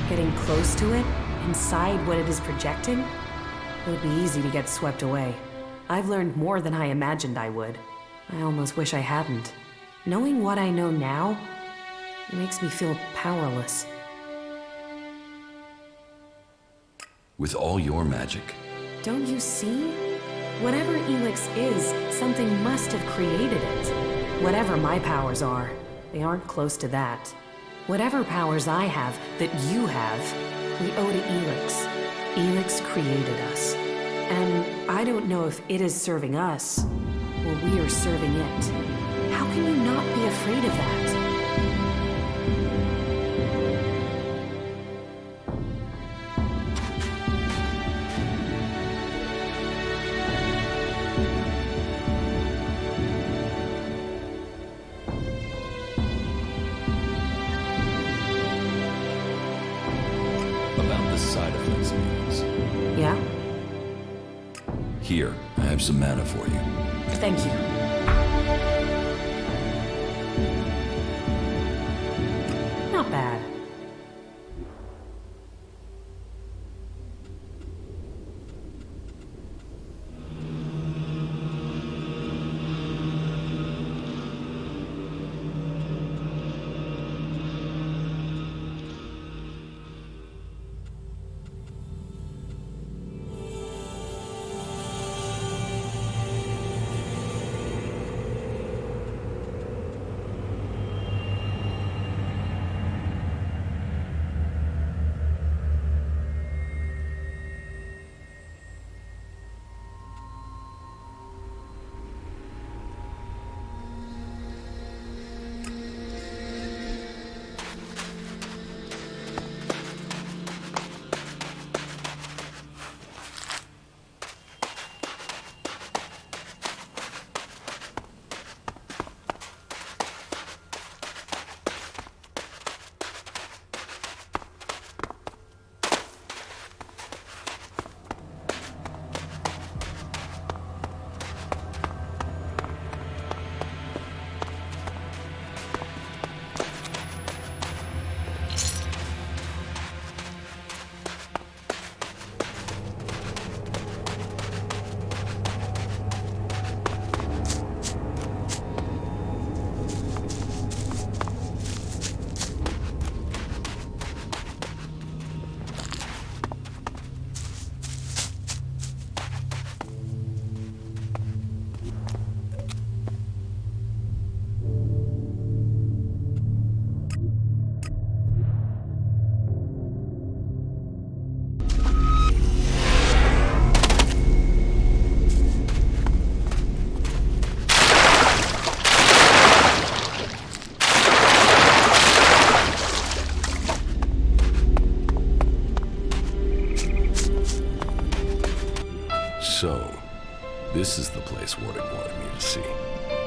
Getting close to it, inside what it is projecting, it would be easy to get swept away. I've learned more than I imagined I would. I almost wish I hadn't. Knowing what I know now, it makes me feel powerless. With all your magic? Don't you see? Whatever Elex is, something must have created it. Whatever my powers are, they aren't close to that. Whatever powers I have that you have, we owe to Elex. Elex created us. And I don't know if it is serving us, or we are serving it. How can you not be afraid of that? About the side effects of these. Yeah? Here, I have some mana for you. Thank you. Not bad.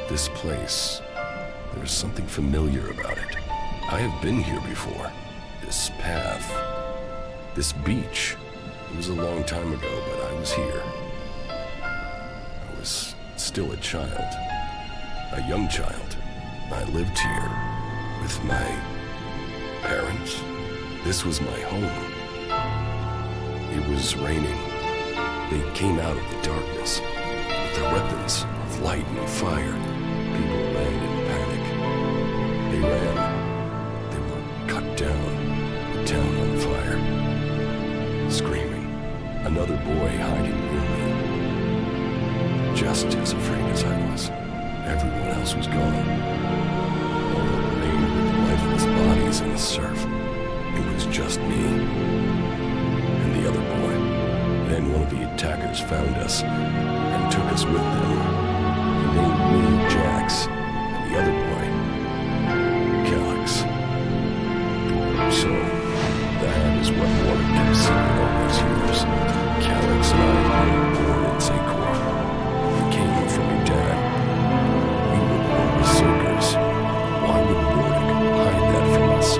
This place, there's something familiar about it. I have been here before. This path, this beach. It was a long time ago, but I was here. I was still a child, a young child. I lived here with my parents. This was my home. It was raining. They came out of the darkness with their weapons of light and fire. People ran in panic. They ran. They were cut down. The town on fire. Screaming. Another boy hiding near me. Just as afraid as I was. Everyone else was gone. All that remained were the lifeless bodies in the surf. It was just me and the other boy. Then one of the attackers found us and took us with them. He named me Jax, and the other boy, Elex. So, that is what Warwick kept secret all these years. Elex and I were born in Zakor. We came from Edan. We were born Berserkers. Why would Warwick hide that from us? I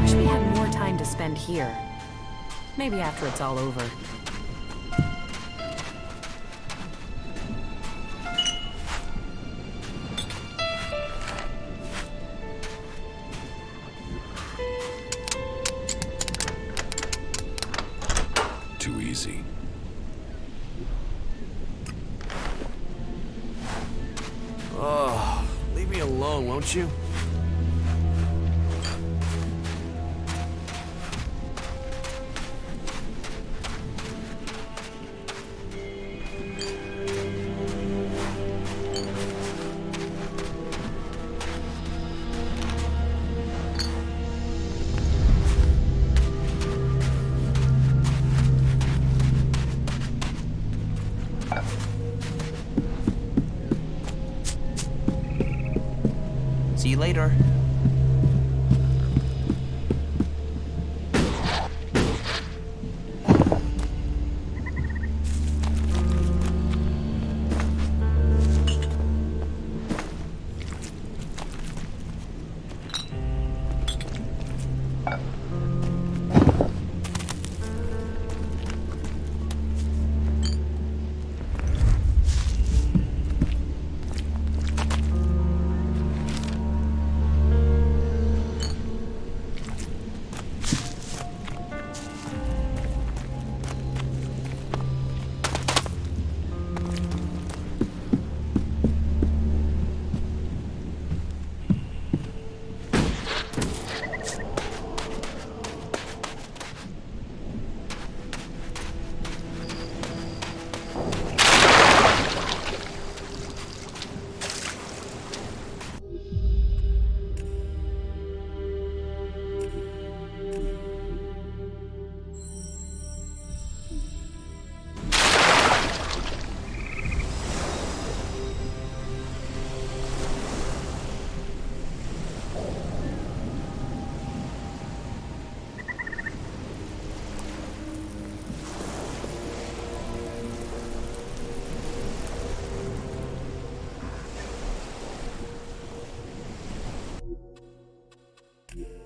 wish we had more time to spend here. Maybe after it's all over. Too easy. Oh, leave me alone, won't you? See you later. Yeah.